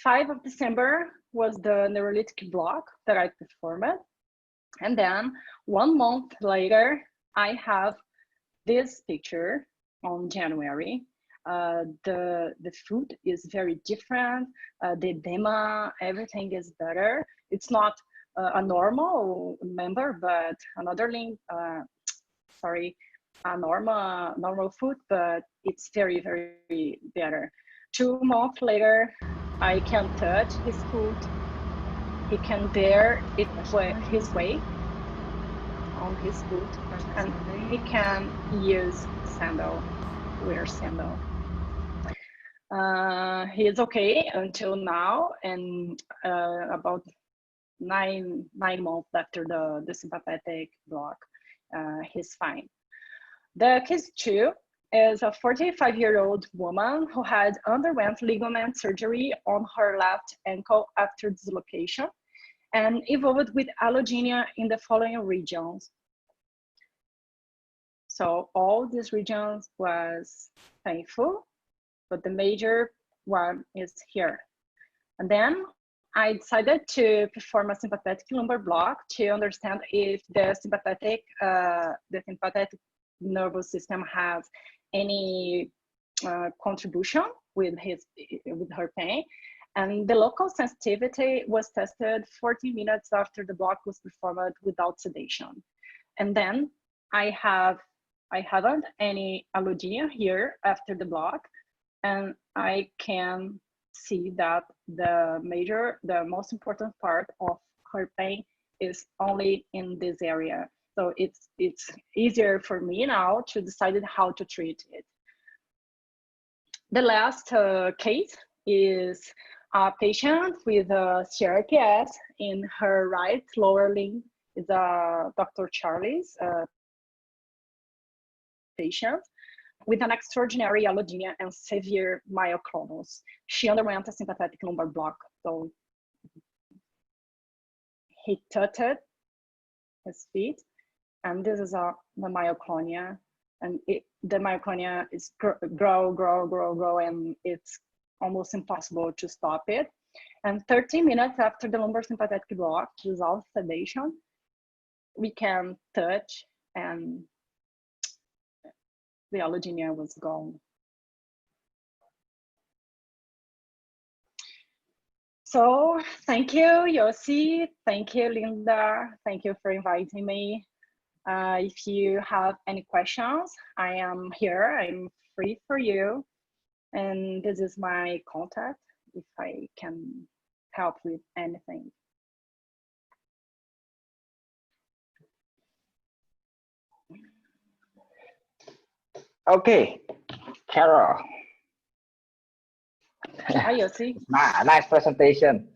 5 of December was the neurolytic block that I performed. And then 1 month later, I have this picture on January. The foot is very different. The edema, everything is better. It's not a normal member, but another limb, a normal foot, but it's very, very better. 2 months later, I can touch his foot. He can bear it his weight on his foot, and he can use wear sandal. He is okay until now, and about nine months after the sympathetic block, he's fine. The case 2 is a 45-year-old woman who had underwent ligament surgery on her left ankle after dislocation and evolved with allodynia in the following regions. So all these regions was painful, but the major one is here. And then I decided to perform a sympathetic lumbar block to understand if the sympathetic nervous system has any contribution with her pain. And the local sensitivity was tested 40 minutes after the block was performed without sedation. And then I haven't any allodynia here after the block, and I can see that the most important part of her pain is only in this area. So it's easier for me now to decide how to treat it. The last case is a patient with a CIPS in her right lower limb. It's a Dr. Charlie's patient with an extraordinary allodynia and severe myoclonus. She underwent a sympathetic lumbar block. So he touched his feet, and this is the myoclonia, and the myoclonia is grow, and it's almost impossible to stop it. And 30 minutes after the lumbar sympathetic block, without sedation, we can touch, and the allodynia was gone. So thank you, Yossi. Thank you, Linda. Thank you for inviting me. If you have any questions, I am here. I'm free for you. And this is my contact if I can help with anything. Okay, Carol. Hi, Yossi. Nice presentation.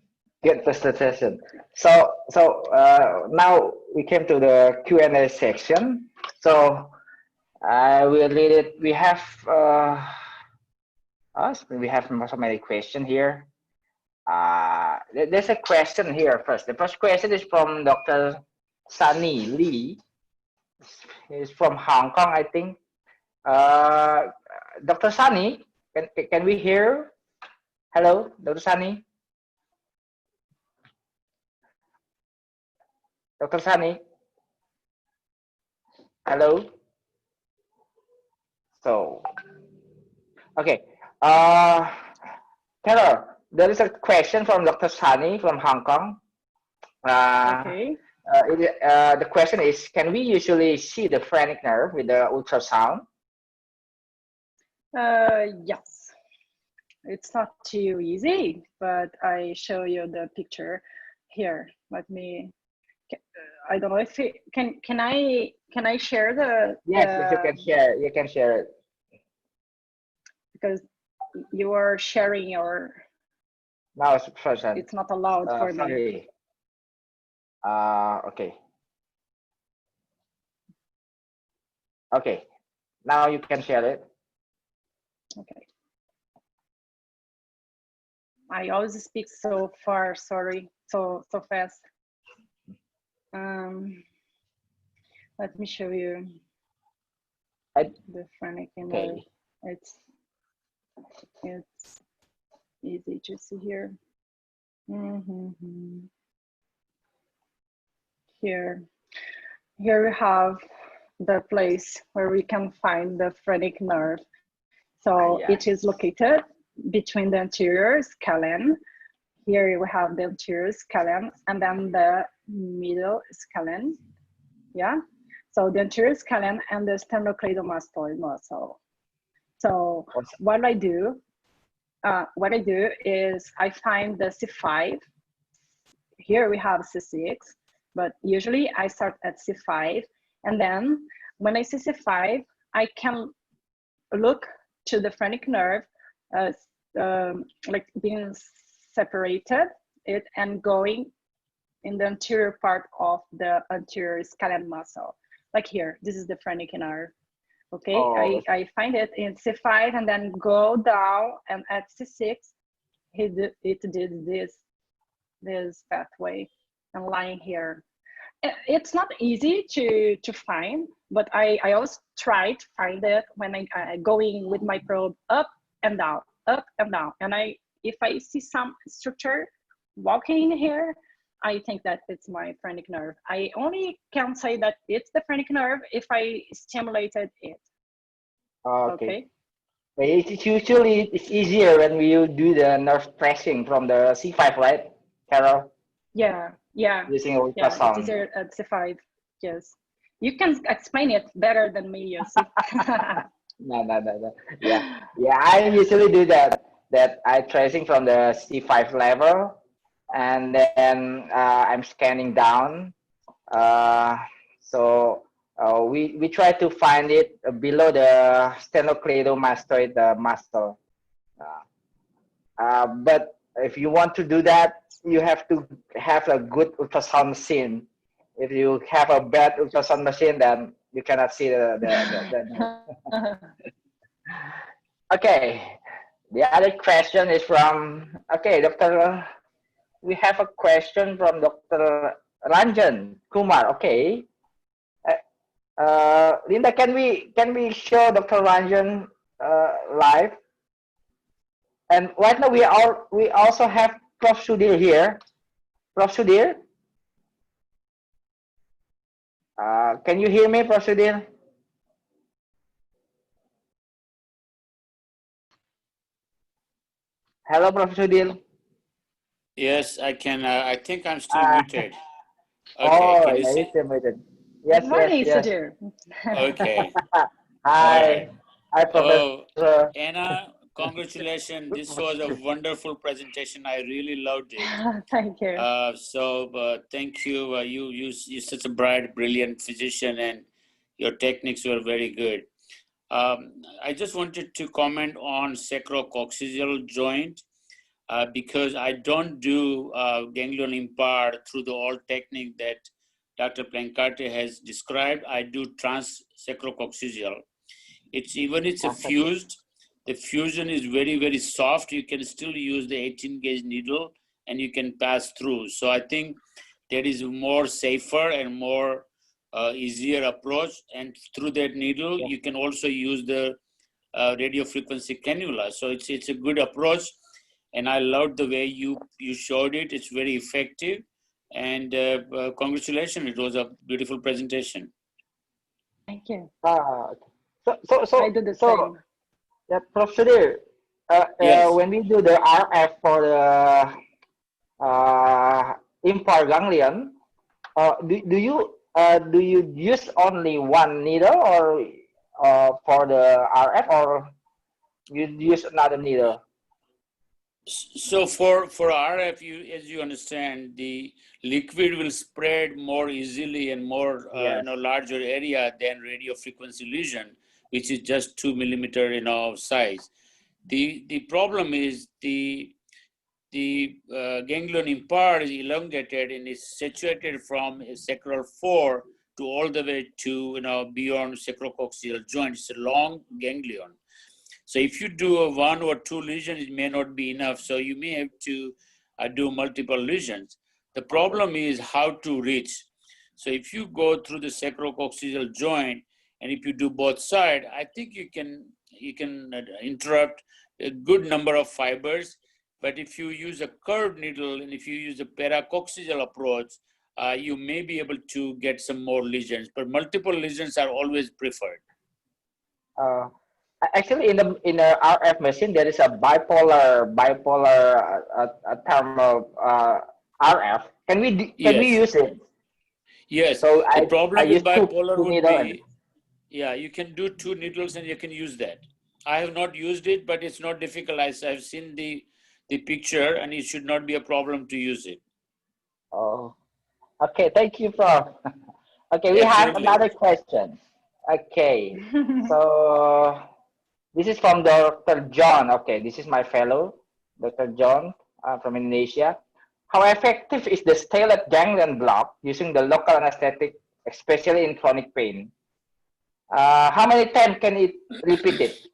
Good presentation. So now we came to the Q&A section. So I will read it. We have so many questions here. There's a question here first. The first question is from Dr. Sunny Lee. He's from Hong Kong, I think. Dr. Sunny, can we hear? Hello, Dr. Sunny. Dr. Sunny. Hello. So, okay. Taylor, there is a question from Dr. Sunny from Hong Kong. Okay. The question is, can we usually see the phrenic nerve with the ultrasound? Yes. it's not too easy, but I show you the picture here. Let me. I don't know if it, can I share the Yes, if you can share, you can share it because you are sharing your. now. It's present. It's not allowed for me. Sorry. Okay. Okay. Now you can share it. Okay. I always speak so far. Sorry, so fast. Let me show you the Phrenic Nerve. Okay. It's easy to see here. Here we have the place where we can find the Phrenic Nerve. So it is located between the anterior scalene. Here we have the anterior scalene and then the middle scalene. Yeah. So the anterior scalene and the sternocleidomastoid muscle. So what I do is I find the C5. Here we have C6, but usually I start at C5, and then when I see C5, I can look to the Phrenic nerve, like being separated it and going in the anterior part of the anterior scalene muscle. Like here, this is the Phrenic nerve. Okay, I find it in C5 and then go down, and at C6, it did this pathway and lying here. It's not easy to find, but I always try to find it when I going with my probe up and down, and if I see some structure walking in here, I think that it's my Phrenic nerve. I only can say that it's the Phrenic nerve if I stimulated it. Okay. It's usually it's easier when we do the nerve pressing from the C5, right, Carol? Yeah. Using It's ultrasound. easier at C5. Yes. You can explain it better than me, Yossi. No. Yeah. I usually do that I tracing from the C5 level, and then I'm scanning down. So we try to find it below the sternocleidomastoid muscle. But if you want to do that, you have to have a good ultrasound machine. If you have a bad ultrasound machine, then you cannot see the Okay. The other question is from, Dr. We have a question from Dr. Ranjan Kumar. Okay. Linda, can we show Dr. Ranjan live? And right now we also have Prof. Sudhir here. Prof. Sudhir? Can you hear me, Prof. Sudhir? Hello, Prof. Sudhir. Yes, I can. I think I'm still muted. Okay, can you see? Still muted. Yes, Good morning, yes. Sudhir. Okay. Hi. Hi, Professor. Oh, Anna, congratulations. This was a wonderful presentation. I really loved it. Thank you. Thank you. You're such a bright, brilliant physician, and your techniques were very good. I just wanted to comment on sacrococcygeal joint because I don't do ganglion impart through the old technique that Dr. Plancarte has described. I do transsacrococcygeal. It's a fused. The fusion is very, very soft. You can still use the 18 gauge needle and you can pass through. So I think that is more safer and more easier approach. And through that needle, you can also use the radiofrequency cannula. So it's a good approach. And I loved the way you showed it. It's very effective. And congratulations. It was a beautiful presentation. Thank you. So I do the same. Yeah, Prof. Sudhir, Yes. when we do the RF for the impart ganglion, do you use only one needle or for the RF, or you use another needle? So for RF, as you understand, the liquid will spread more easily and more Yes. larger area than radiofrequency lesion, which is just 2 millimeter size. The problem is the ganglion in part is elongated and is situated from a sacral 4 to all the way to beyond sacrococcygeal joint. It's a long ganglion. So if you do a 1 or 2 lesions, it may not be enough. So you may have to do multiple lesions. The problem is how to reach. So if you go through the sacrococcygeal joint, and if you do both sides, I think you can interrupt a good number of fibers. But if you use a curved needle and if you use a paracoccygeal approach, you may be able to get some more lesions. But multiple lesions are always preferred. Actually, in the RF machine, there is a bipolar thermal RF. Can we use it? Yes. So the problem with bipolar would be, yeah, you can do 2 needles and you can use that. I have not used it, but it's not difficult. I've seen the picture, and it should not be a problem to use it. Oh, okay. Thank you, Prof. Okay, we have another question. Okay, so this is from Dr. John. Okay, this is my fellow, Dr. John from Indonesia. How effective is the stellate ganglion block using the local anesthetic, especially in chronic pain? How many times can it repeat it?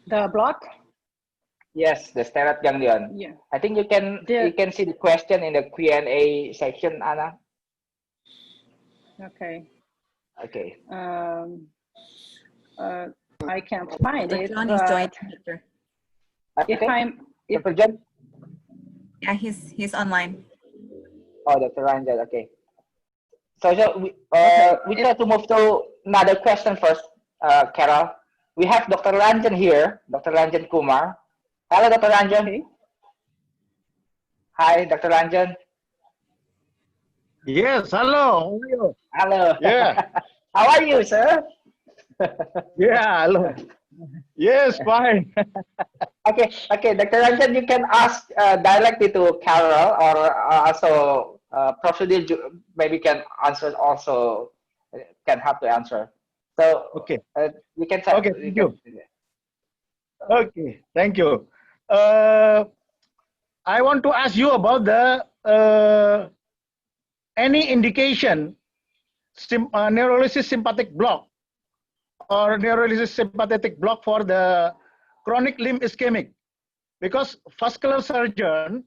The block? Yes, the stellate ganglion. Yeah. I think you can see the question in the Q&A section, Anna. Okay. Okay. I can't find it. John is joined. If Dr. John? Yeah, he's online. Oh, Dr. Ranjan. Okay. So we try to move to another question first, Carol. We have Dr. Ranjan here, Dr. Ranjan Kumar. Hello, Dr. Ranjan. Okay. Hi, Dr. Ranjan. Yes, hello. How are you? Hello. Yeah. How are you, sir? Yeah, hello. Yes, fine. Okay, Dr. Ranjan, you can ask directly to Carol, or also Prof. Sudhir maybe can answer also, can help to answer. So okay, we can. Okay, thank you. Okay, thank you. I want to ask you about the any indication neurolysis sympathetic block or neurolysis sympathetic block for the chronic limb ischemic, because vascular surgeon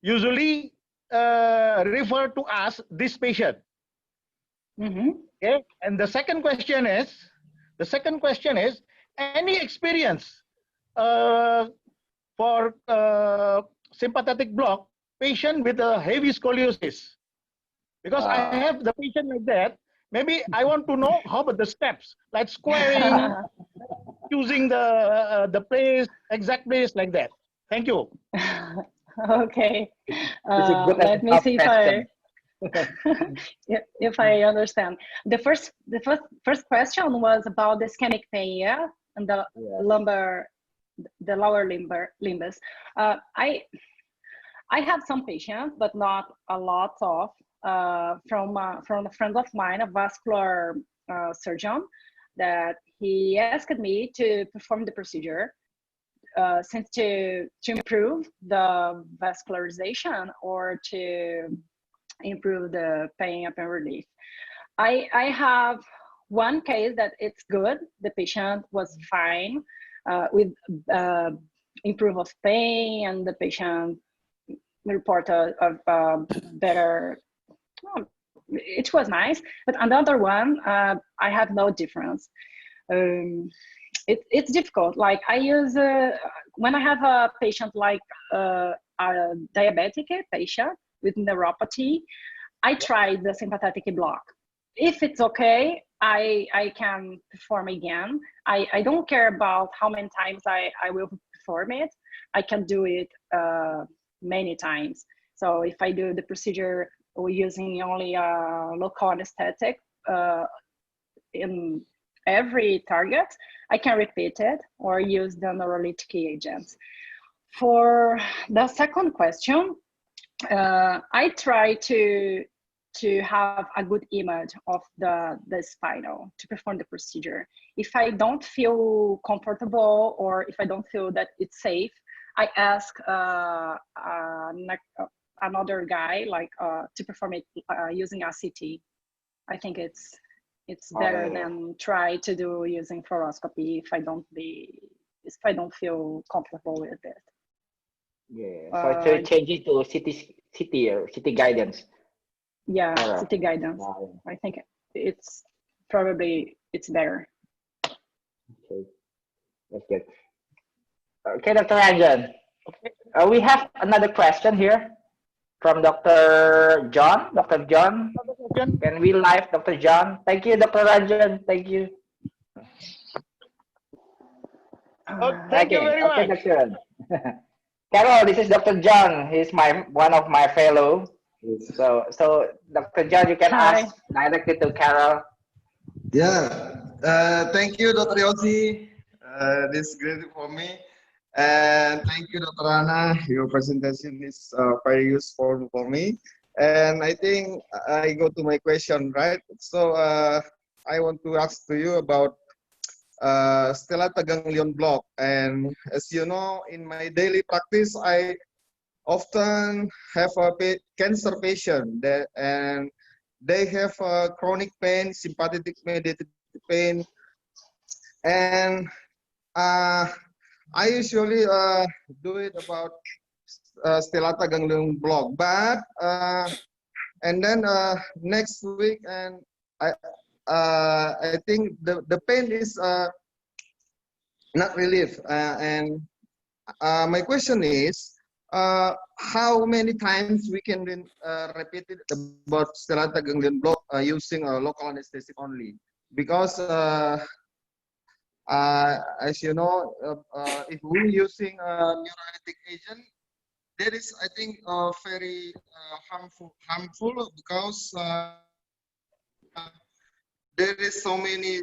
usually refer to us this patient. Okay, and the second question is any experience for sympathetic block patient with a heavy scoliosis, because I have the patient like that. Maybe I want to know how about the steps, like squaring, choosing the place, exact place, like that. Thank you. Okay. Let me see if I understand. The first question was about the ischemic pain, yeah, and the lumbar, the lower limbus. I have some patients, but not a lot of. From a friend of mine, a vascular surgeon, that he asked me to perform the procedure since to improve the vascularization or to improve the pain and relief. I have one case that it's good. The patient was fine with improve of pain, and the patient reported a better. It was nice, but another one, I have no difference. It's difficult. Like I use when I have a patient like a diabetic patient with neuropathy, I try the sympathetic block. If it's okay, I can perform again. I don't care about how many times I will perform it. I can do it many times. So if I do the procedure using only a local anesthetic, every target, I can repeat it or use the neurolytic agents. For the second question, I try to have a good image of the spinal to perform the procedure. If I don't feel comfortable or if I don't feel that it's safe, I ask another guy to perform it using a CT. I think it's better than try to do using fluoroscopy if I don't feel comfortable with it. Yeah, so change it to CT guidance. Yeah, CT guidance. I think it's better. Okay, that's good. Okay, Dr. Ranjan. We have another question here from Dr. John. Dr. John, can we live Dr. John? Thank you, Dr. Ranjan. Thank you. Thank you very much. Dr. Carol, this is Dr. John. He's one of my fellow. So Dr. John, you can ask directly to Carol. Yeah, thank you, Dr. Yossi. This is great for me. And thank you, Dr. Anna. Your presentation is very useful for me. And I think I go to my question, right? So I want to ask to you about stellate ganglion block. And as you know, in my daily practice, I often have a cancer patient and they have chronic pain, sympathetic mediated pain, and I usually do it about stellate ganglion block, but and then next week, and I think the pain is not relief, and my question is, how many times we can repeat it about stellate ganglion block using a local anesthetic only? Because as you know, if we're using a neurolytic agent, that is, I think, very harmful because there is so many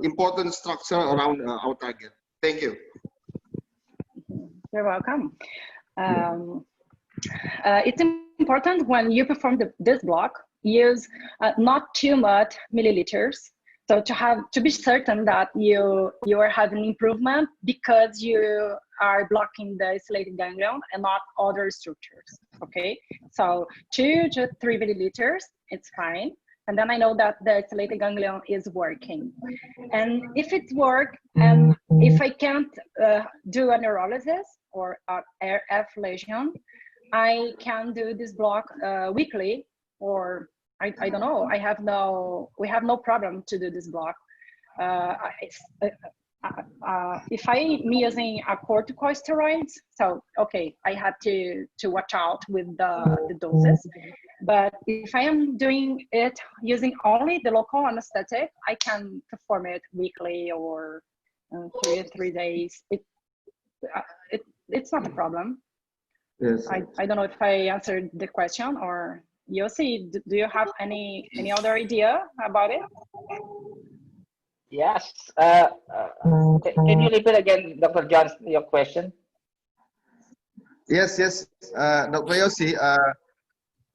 important structure around our target. Thank you. You're welcome. It's important when you perform this block, use not too much milliliters. So to be certain that you are having improvement because you are blocking the stellate ganglion and not other structures. Okay, so 2 to 3 milliliters, it's fine. And then I know that the stellate ganglion is working. And if it works, and if I can't do a neurolysis or a RF lesion, I can do this block weekly, or I don't know. We have no problem to do this block. If I'm using a corticosteroids, so okay, I have to watch out with the doses. But if I am doing it using only the local anesthetic, I can perform it weekly or 3 days. It's not a problem. Yes. I don't know if I answered the question, or Yossi, do you have any other idea about it? Yes. Can you repeat again, Dr. John, your question? Yes, Dr. Yossi.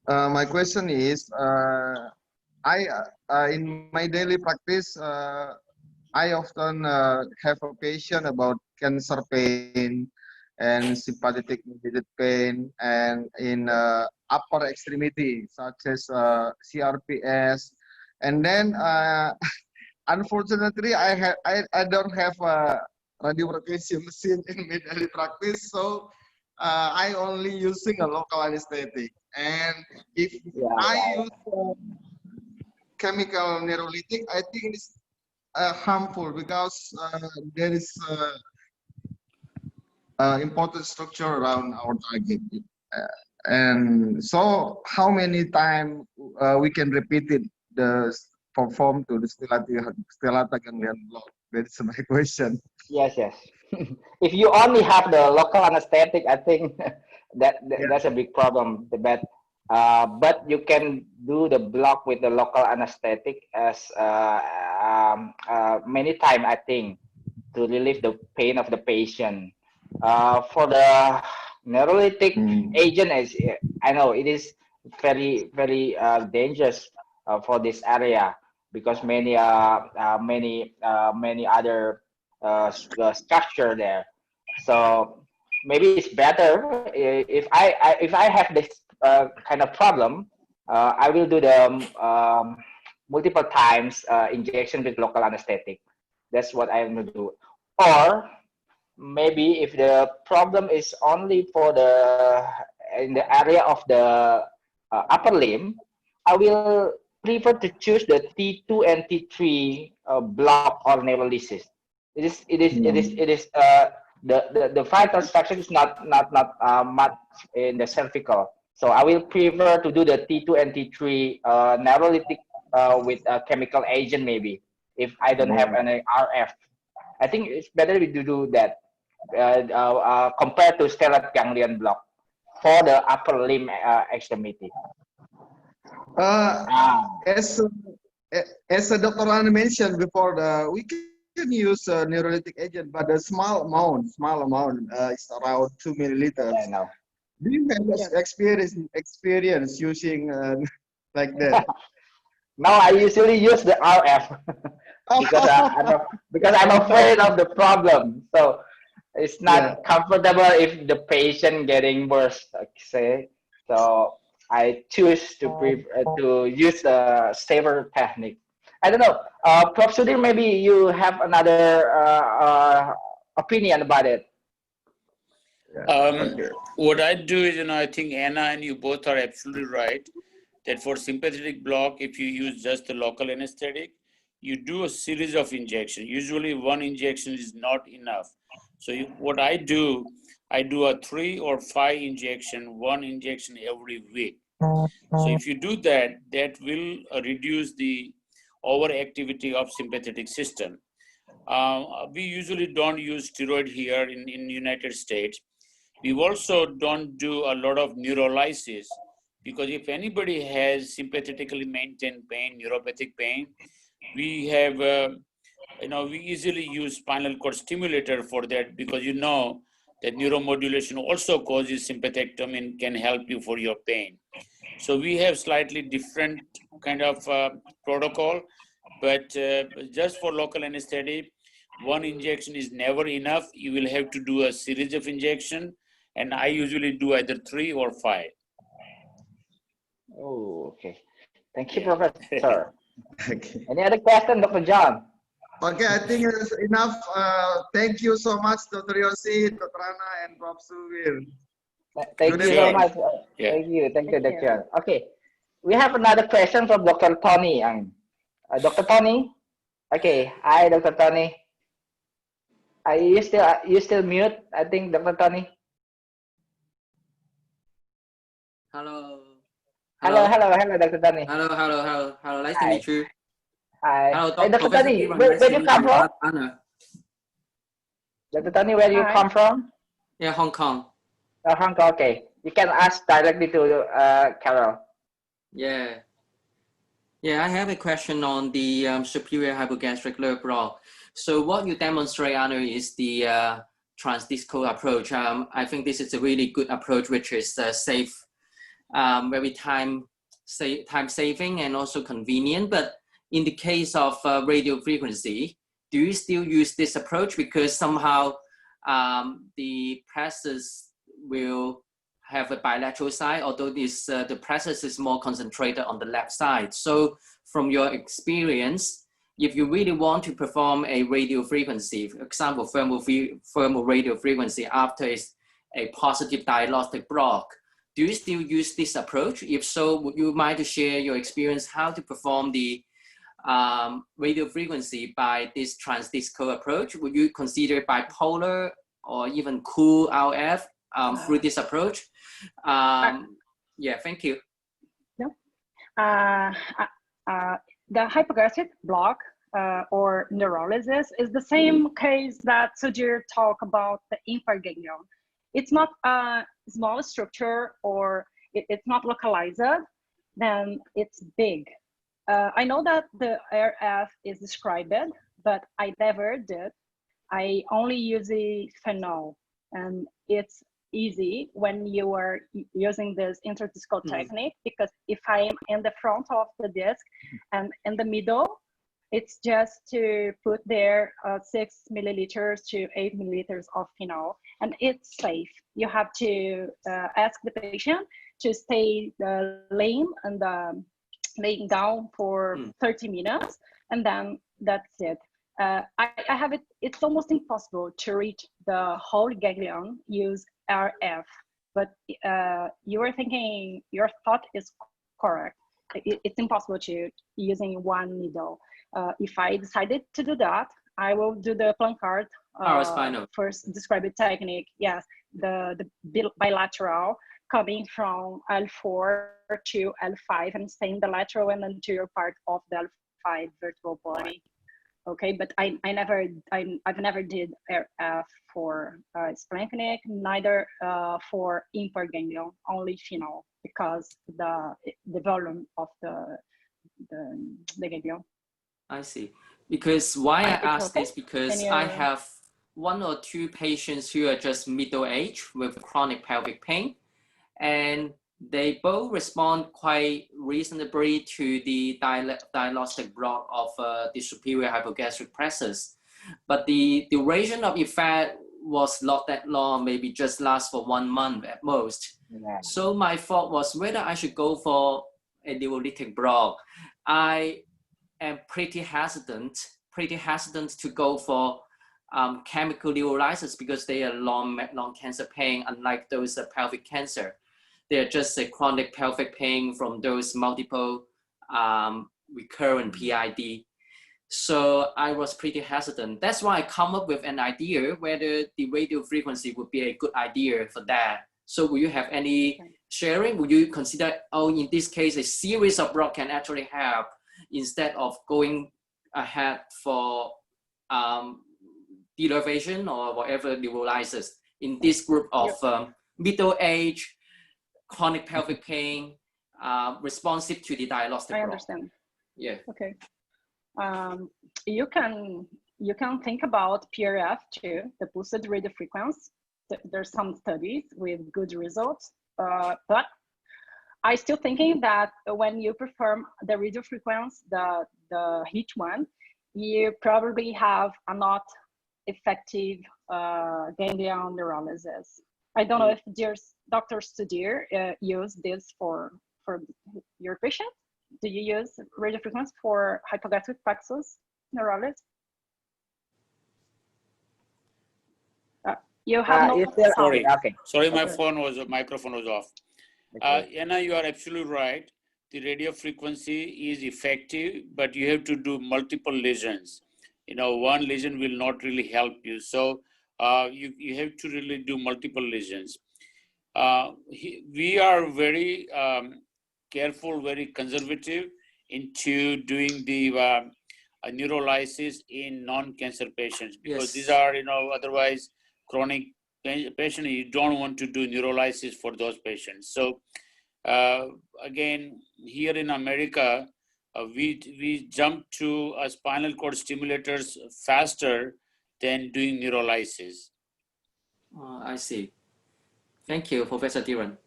My question is, in my daily practice, I often have a patient about cancer pain and sympathetic mediated pain, and in upper extremity such as CRPS, and then unfortunately I don't have a radiofrequency machine in my daily practice, so I only using a local anesthetic. And if I use chemical neurolytic, I think it's harmful because there is important structure around our target. And so how many times we can repeat it, perform to the stellate ganglion block? That's my question. Yes. If you only have the local anesthetic, I think that's a big problem. But But you can do the block with the local anesthetic as many times, I think, to relieve the pain of the patient. For the neurolytic agent, as I know, it is very dangerous for this area because many other structure there. So maybe it's better if I have this kind of problem, I will do the multiple times injection with local anesthetic. That's what I'm gonna do. Or maybe if the problem is only for the in the area of the upper limb, I will prefer to choose the T2 and T3 block or neurolysis. The vital structure is not much in the cervical. So I will prefer to do the T2 and T3 neurolytic with a chemical agent maybe if I don't have any RF. I think it's better we do that compared to stellate ganglion block for the upper limb extremity. As Dr. Anna mentioned before, we can use neurolytic agent, but a small amount is around 2 milliliters. I know. Do you have experience using like that? Now I usually use the RF because I'm afraid of the problem. So it's not comfortable if the patient getting worse, say. So I choose to use a safer technique. I don't know, Prof. Sudhir, maybe you have another opinion about it. What I do is, I think Anna and you both are absolutely right that for sympathetic block, if you use just the local anesthetic, you do a series of injections. Usually one injection is not enough. So what I do a 3 or 5 injection, 1 injection every week. So if you do that, that will reduce the overactivity of sympathetic system. We usually don't use steroid here in United States. We also don't do a lot of neurolysis because if anybody has sympathetically maintained pain, neuropathic pain, we have, we easily use spinal cord stimulator for that because that neuromodulation also causes sympathectomy and can help you for your pain. So we have slightly different kind of protocol, but just for local anesthetic, 1 injection is never enough. You will have to do a series of injection, and I usually do either 3 or 5. Oh, okay. Thank you, Professor. Okay. Any other question, Dr. John? Okay, I think it's enough. Thank you so much, Dr. Yossi, Dr. Anna, and Prof. Sudhir. Thank you very much. Thank you, Dr. John. Okay, we have another question from Dr. Tony. Dr. Tony? Okay, hi, Dr. Tony. Are you still mute? I think, Dr. Tony. Hello. Hello, Dr. Tony. Hello. Nice to meet you. Hi. Hello, Hey, Dr. Tony, where do you come from? Dr. Tony, where do you come from? Yeah, Hong Kong. Hong Kong, okay. You can ask directly to Carol. Yeah, I have a question on the superior hypogastric nerve block. So what you demonstrate, Anna, is the transdiscal approach. I think this is a really good approach, which is safe, very time saving and also convenient. But in the case of radio frequency, do you still use this approach? Because somehow the plexus will have a bilateral side, although the plexus is more concentrated on the left side. So from your experience, if you really want to perform a radio frequency, for example, thermal radio frequency after a positive diagnostic block, do you still use this approach? If so, would you mind to share your experience how to perform the radio frequency by this transdiscal approach? Would you consider bipolar or even cool RF through this approach? Yeah, thank you. The hypogastric block or neurolysis is the same case that Sudhir talked about the infraganglion. It's not a small structure or it's not localized, then it's big. I know that the RF is described, but I never did. I only use the phenol, and it's easy when you are using this interdiscal technique, because if I am in the front of the disc and in the middle, it's just to put there 6 milliliters to 8 milliliters of phenol, and it's safe. You have to ask the patient to stay laying laying down for 30 minutes, and then that's it. I have it. It's almost impossible to reach the whole ganglion use RF, but you are thinking, your thought is correct. It's impossible to using one needle. If I decided to do that, I will do the Plancard first described technique. Yes, the bilateral, coming from L4 to L5 and staying the lateral and anterior part of the L5 vertebral body. Okay, but I've never did RF for splanchnic, neither for impaired ganglion, only phenol, because the volume of the ganglion. I see. Because why I ask this, because I have 1 or 2 patients who are just middle age with chronic pelvic pain, and they both respond quite reasonably to the diagnostic block of the superior hypogastric plexus. But the duration of effect was not that long, maybe just last for 1 month at most. Yeah. So my thought was whether I should go for a neurolytic block. I am pretty hesitant to go for chemical neurolysis, because they are long cancer pain, unlike those pelvic cancer. They're just a chronic pelvic pain from those multiple recurrent PID. So I was pretty hesitant. That's why I come up with an idea whether the radio frequency would be a good idea for that. So will you have any sharing? Would you consider, in this case, a series of block can actually help instead of going ahead for denervation or whatever neurolysis in this group of middle age, chronic pelvic pain, responsive to the diagnostic block? Understand. Yeah. Okay. You can think about PRF too, the boosted radio frequency. There's some studies with good results, but I still thinking that when you perform the radio frequency, the HIT one, you probably have a not effective ganglion neurolysis. I don't know if Dr. Studier use this for your patient. Do you use radio frequency for hypogastric plexus neurolysis? You have no sorry. Okay. Sorry, my microphone was off. Anna, you are absolutely right. The radio frequency is effective, but you have to do multiple lesions. One lesion will not really help you. So you have to really do multiple lesions. We are very careful, very conservative into doing the neurolysis in non-cancer patients, because these are, otherwise chronic patient. You don't want to do neurolysis for those patients. So again, here in America, we jump to spinal cord stimulators faster than doing neurolysis. I see. Thank you, Professor Dhiren.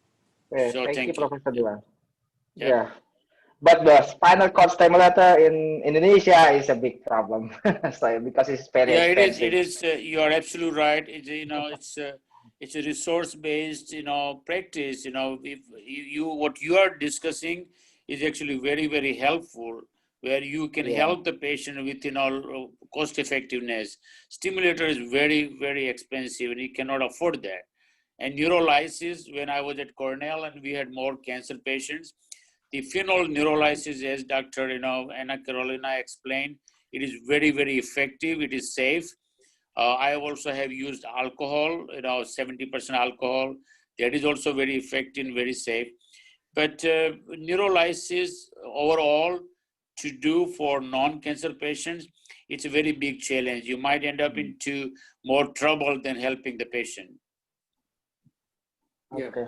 Yeah, thank you, Professor Dhiren. Yeah. But the spinal cord stimulator in Indonesia is a big problem, so, because it's very expensive. It is. You are absolutely right. It's a resource-based, practice. If what you are discussing is actually very, very helpful, where you can help the patient with, cost effectiveness. Stimulator is very, very expensive, and you cannot afford that. And neurolysis, when I was at Cornell and we had more cancer patients, the phenol neurolysis, as Dr. Anna Carolina explained, it is very, very effective. It is safe. I also have used alcohol, 70% alcohol. That is also very effective and very safe. But neurolysis overall, to do for non-cancer patients, it's a very big challenge. You might end up into more trouble than helping the patient. Okay.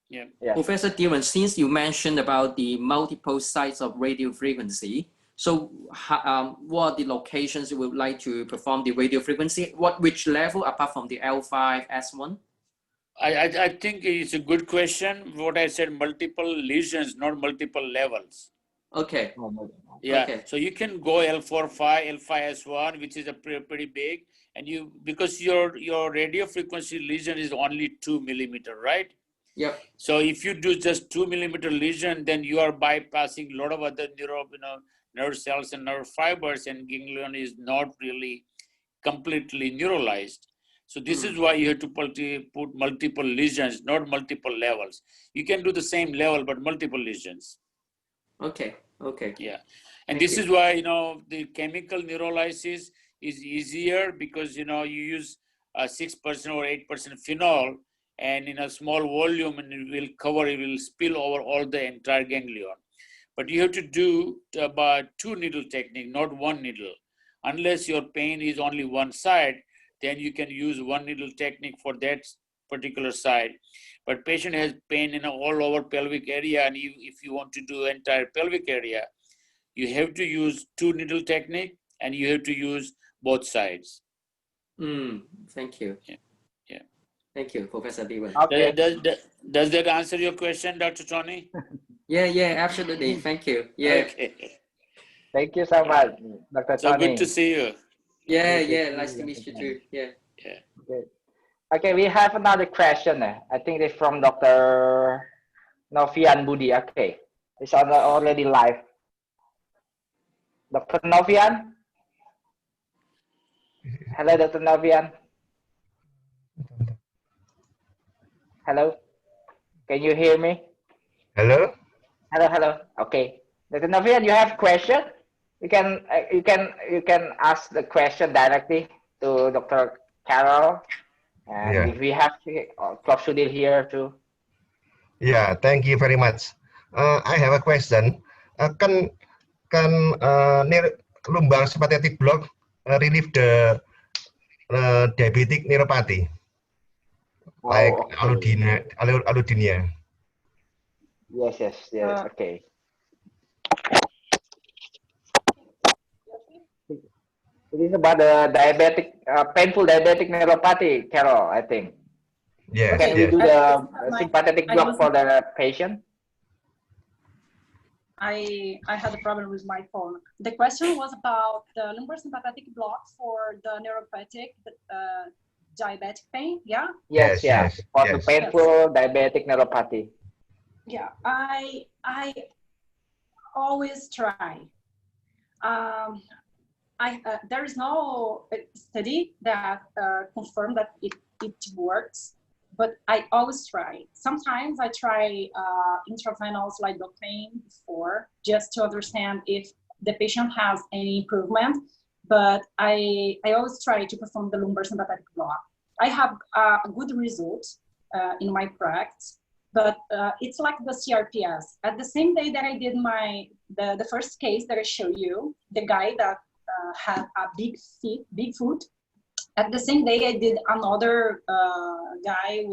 Yeah. Professor Dillon, since you mentioned about the multiple sites of radio frequency, so what are the locations you would like to perform the radio frequency? Which level apart from the L5, S1? I think it's a good question. What I said, multiple lesions, not multiple levels. Okay. Yeah. Okay. So you can go L4-5, L5-S1, which is a pretty big, and because your radio frequency lesion is only 2 millimeter, right? Yep. So if you do just 2 millimeter lesion, then you are bypassing a lot of other nerve cells and nerve fibers, and ganglion is not really completely neuralized. So this is why you have to put multiple lesions, not multiple levels. You can do the same level, but multiple lesions. Okay. Okay. Yeah. And Thank this you. is why, the chemical neurolysis is easier because, you use 6% or 8% phenol, and in a small volume, and it will spill over all the entire ganglion. But you have to do about 2 needle technique, not 1 needle. Unless your pain is only one side, then you can use 1 needle technique for that particular side. But patient has pain in all over pelvic area, and if you want to do entire pelvic area, you have to use 2 needle technique, and you have to use both sides. Thank you. Yeah. Thank you, Professor Dillon. Okay. Does that answer your question, Dr. Tony? Yeah, absolutely. Thank you. Yeah. Okay. Thank you so much, Dr. So Tony. good to see you. Yeah. Nice to meet you too. Yeah. Okay, we have another question. I think it's from Dr. Novian Budi. Okay, it's already live. Dr. Novian? Hello, Dr. Novian. Hello? Can you hear me? Hello? Hello. Okay. Dr. Novian, you have question? You can ask the question directly to Dr. Carol. And if we have Prof. Sudhir here too. Yeah, thank you very much. I have a question. Can lumbar sympathetic block relieve the diabetic neuropathy, like allodynia? Yes. Okay. It is about the painful diabetic neuropathy, Carol, I think. Yes. Can we do the sympathetic block for the patient? I had a problem with my phone. The question was about the lumbar sympathetic block for the neuropathic diabetic pain, yeah? Yes. For the painful diabetic neuropathy. Yeah, I always try. There is no study that confirmed that it works, but I always try. Sometimes I try intravenous lidocaine before, just to understand if the patient has any improvement, but I always try to perform the lumbar sympathetic block. I have a good result in my practice, but it's like the CRPS. At the same day that I did the first case that I showed you, the guy that had a big foot. At the same day, I did another guy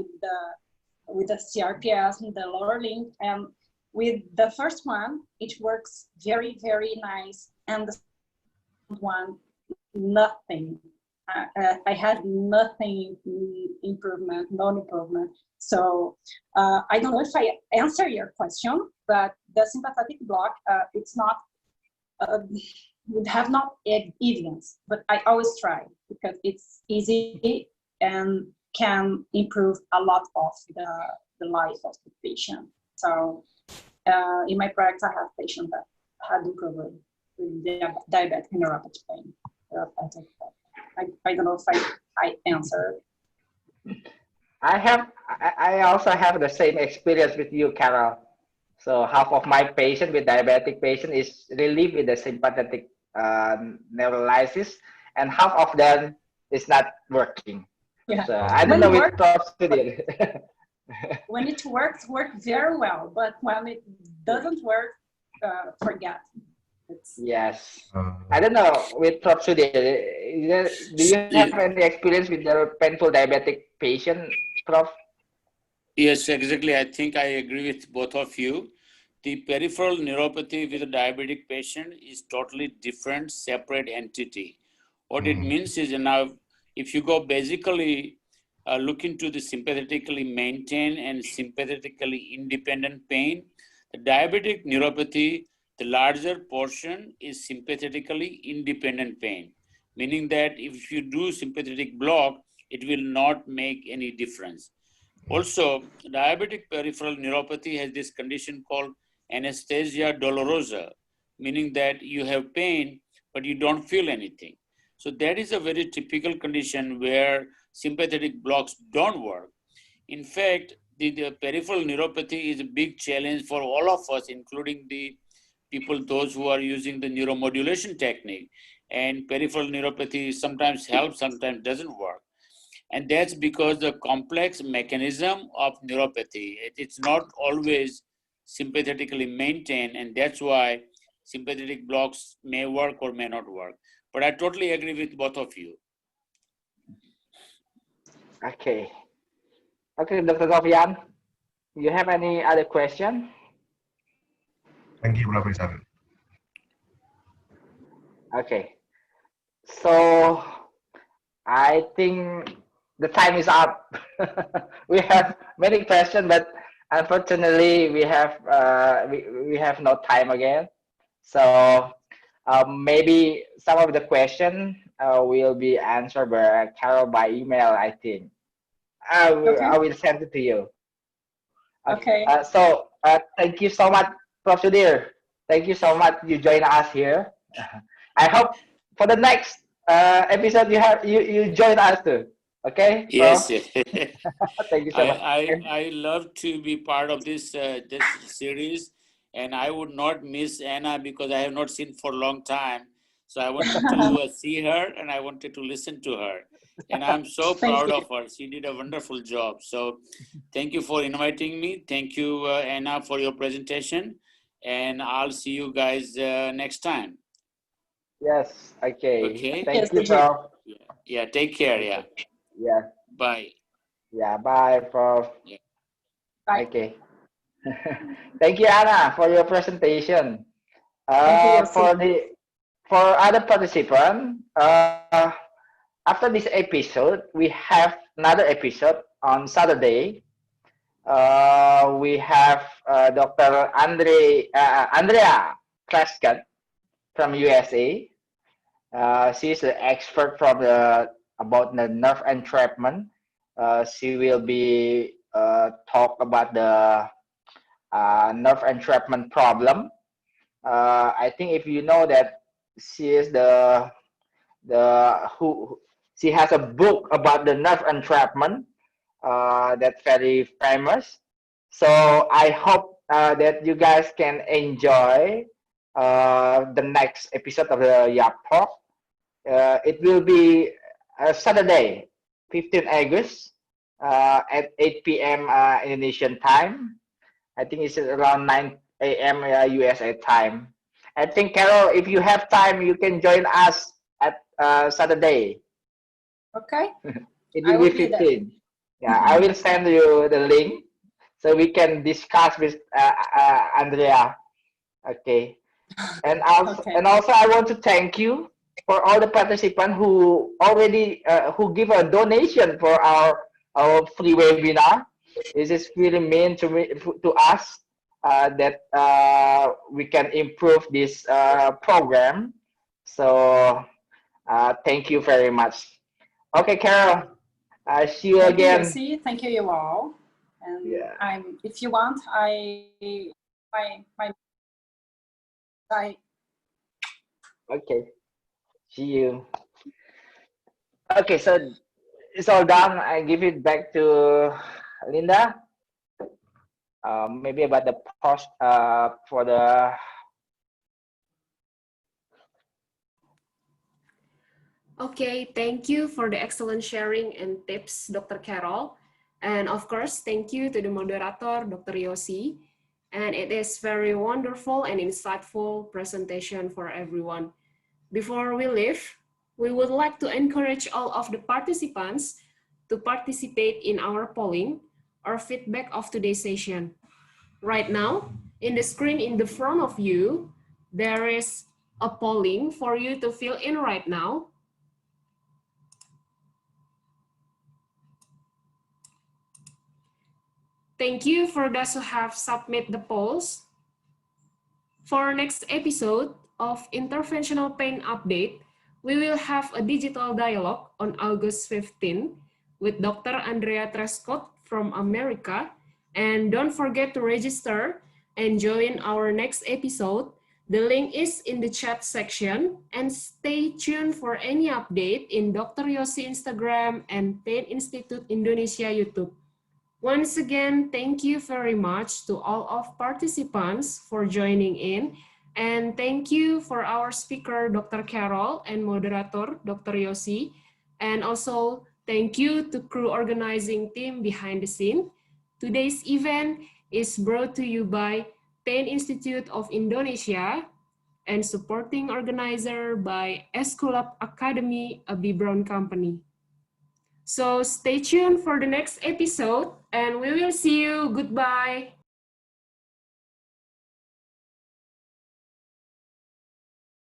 with the CRPS in the lower limb, and with the first one, it works very, very nice, and the second one, nothing. I had nothing improvement, no improvement. So I don't know if I answer your question, but the sympathetic block, it's not. Would have not evidence, but I always try because it's easy and can improve a lot of the life of the patient. So in my practice, I have patients that had improved with diabetic neuropathic pain. I don't know if I answered. I also have the same experience with you, Carol. So half of my patient with diabetic patient is relieved with the sympathetic neurolysis, and half of them is not working. Yeah. So I don't know with Prof. Sudhir. When it works very well, but when it doesn't work, forget. Yes. I don't know with Prof. Sudhir. Do you have any experience with the painful diabetic patient, Prof? Yes, exactly. I think I agree with both of you. The peripheral neuropathy with a diabetic patient is totally different, separate entity. What it means is now, if you go basically look into the sympathetically maintained and sympathetically independent pain, the diabetic neuropathy, the larger portion is sympathetically independent pain, meaning that if you do sympathetic block, it will not make any difference. Also, diabetic peripheral neuropathy has this condition called anesthesia dolorosa, meaning that you have pain, but you don't feel anything. So that is a very typical condition where sympathetic blocks don't work. In fact, the peripheral neuropathy is a big challenge for all of us, including the people, those who are using the neuromodulation technique. And peripheral neuropathy sometimes helps, sometimes doesn't work. And that's because the complex mechanism of neuropathy, it's not always sympathetically maintained, and that's why sympathetic blocks may work or may not work. But I totally agree with both of you. Okay. Okay, Dr. Sofian, you have any other question? Thank you, Professor. Okay. So I think the time is up. We have many questions, but unfortunately we have no time again. So maybe some of the questions will be answered by Carol by email, I think. I will send it to you. Okay. So thank you so much, Prof. Sudhir. Thank you so much you join us here. I hope for the next episode you join us too. Okay, Yes, Prof? Thank you so much. I love to be part of this this series, and I would not miss Anna because I have not seen for a long time. So I wanted to see her, and I wanted to listen to her. And I'm so proud of her. She did a wonderful job. So thank you for inviting me. Thank you, Anna, for your presentation. And I'll see you guys next time. Yes, okay. Okay. Thank you, Prof. Yeah, take care. Yeah. Yeah. Bye. Yeah, bye, Prof. Yeah. Bye. Okay. Thank you, Anna, for your presentation. For other participants, after this episode, we have another episode on Saturday. We have Dr. Andrea Prescott from USA. She's an expert from about the nerve entrapment. She will be talk about the nerve entrapment problem. I think if you know that she is she has a book about the nerve entrapment that's very famous. So I hope that you guys can enjoy the next episode of the YAP Talk. It will be Saturday, 15 August at 8 p.m. Indonesian time. I think it's around 9 a.m. USA time. I think, Carol, if you have time, you can join us at Saturday. Okay. It will be 15. Yeah, I will send you the link so we can discuss with Andrea. Okay. And also I want to thank you for all the participants who already who give a donation for our free webinar. This is really mean to us that we can improve this program. So thank you very much. Okay, Carol. See you again. Thank you, you all. And if you want, Okay. See you. Okay, so it's all done. I give it back to Linda. Maybe about the post for the. Okay, thank you for the excellent sharing and tips, Dr. Carol. And of course, thank you to the moderator, Dr. Yossi. And it is very wonderful and insightful presentation for everyone. Before we leave, we would like to encourage all of the participants to participate in our polling or feedback of today's session. Right now, in the screen in the front of you, there is a polling for you to fill in right now. Thank you for those who have submitted the polls. For our next episode of Interventional Pain Update, we will have a digital dialogue on August 15 with Dr. Andrea Trescott from America. And don't forget to register and join our next episode. The link is in the chat section, and stay tuned for any update in Dr. Yossi Instagram and Pain Institute Indonesia YouTube. Once again, thank you very much to all of participants for joining in. And thank you for our speaker, Dr. Carol, and moderator, Dr. Yossi. And also, thank you to crew organizing team behind the scene. Today's event is brought to you by Pain Institute of Indonesia and supporting organizer by Esculap Academy, a B. Brown company. So stay tuned for the next episode and we will see you. Goodbye.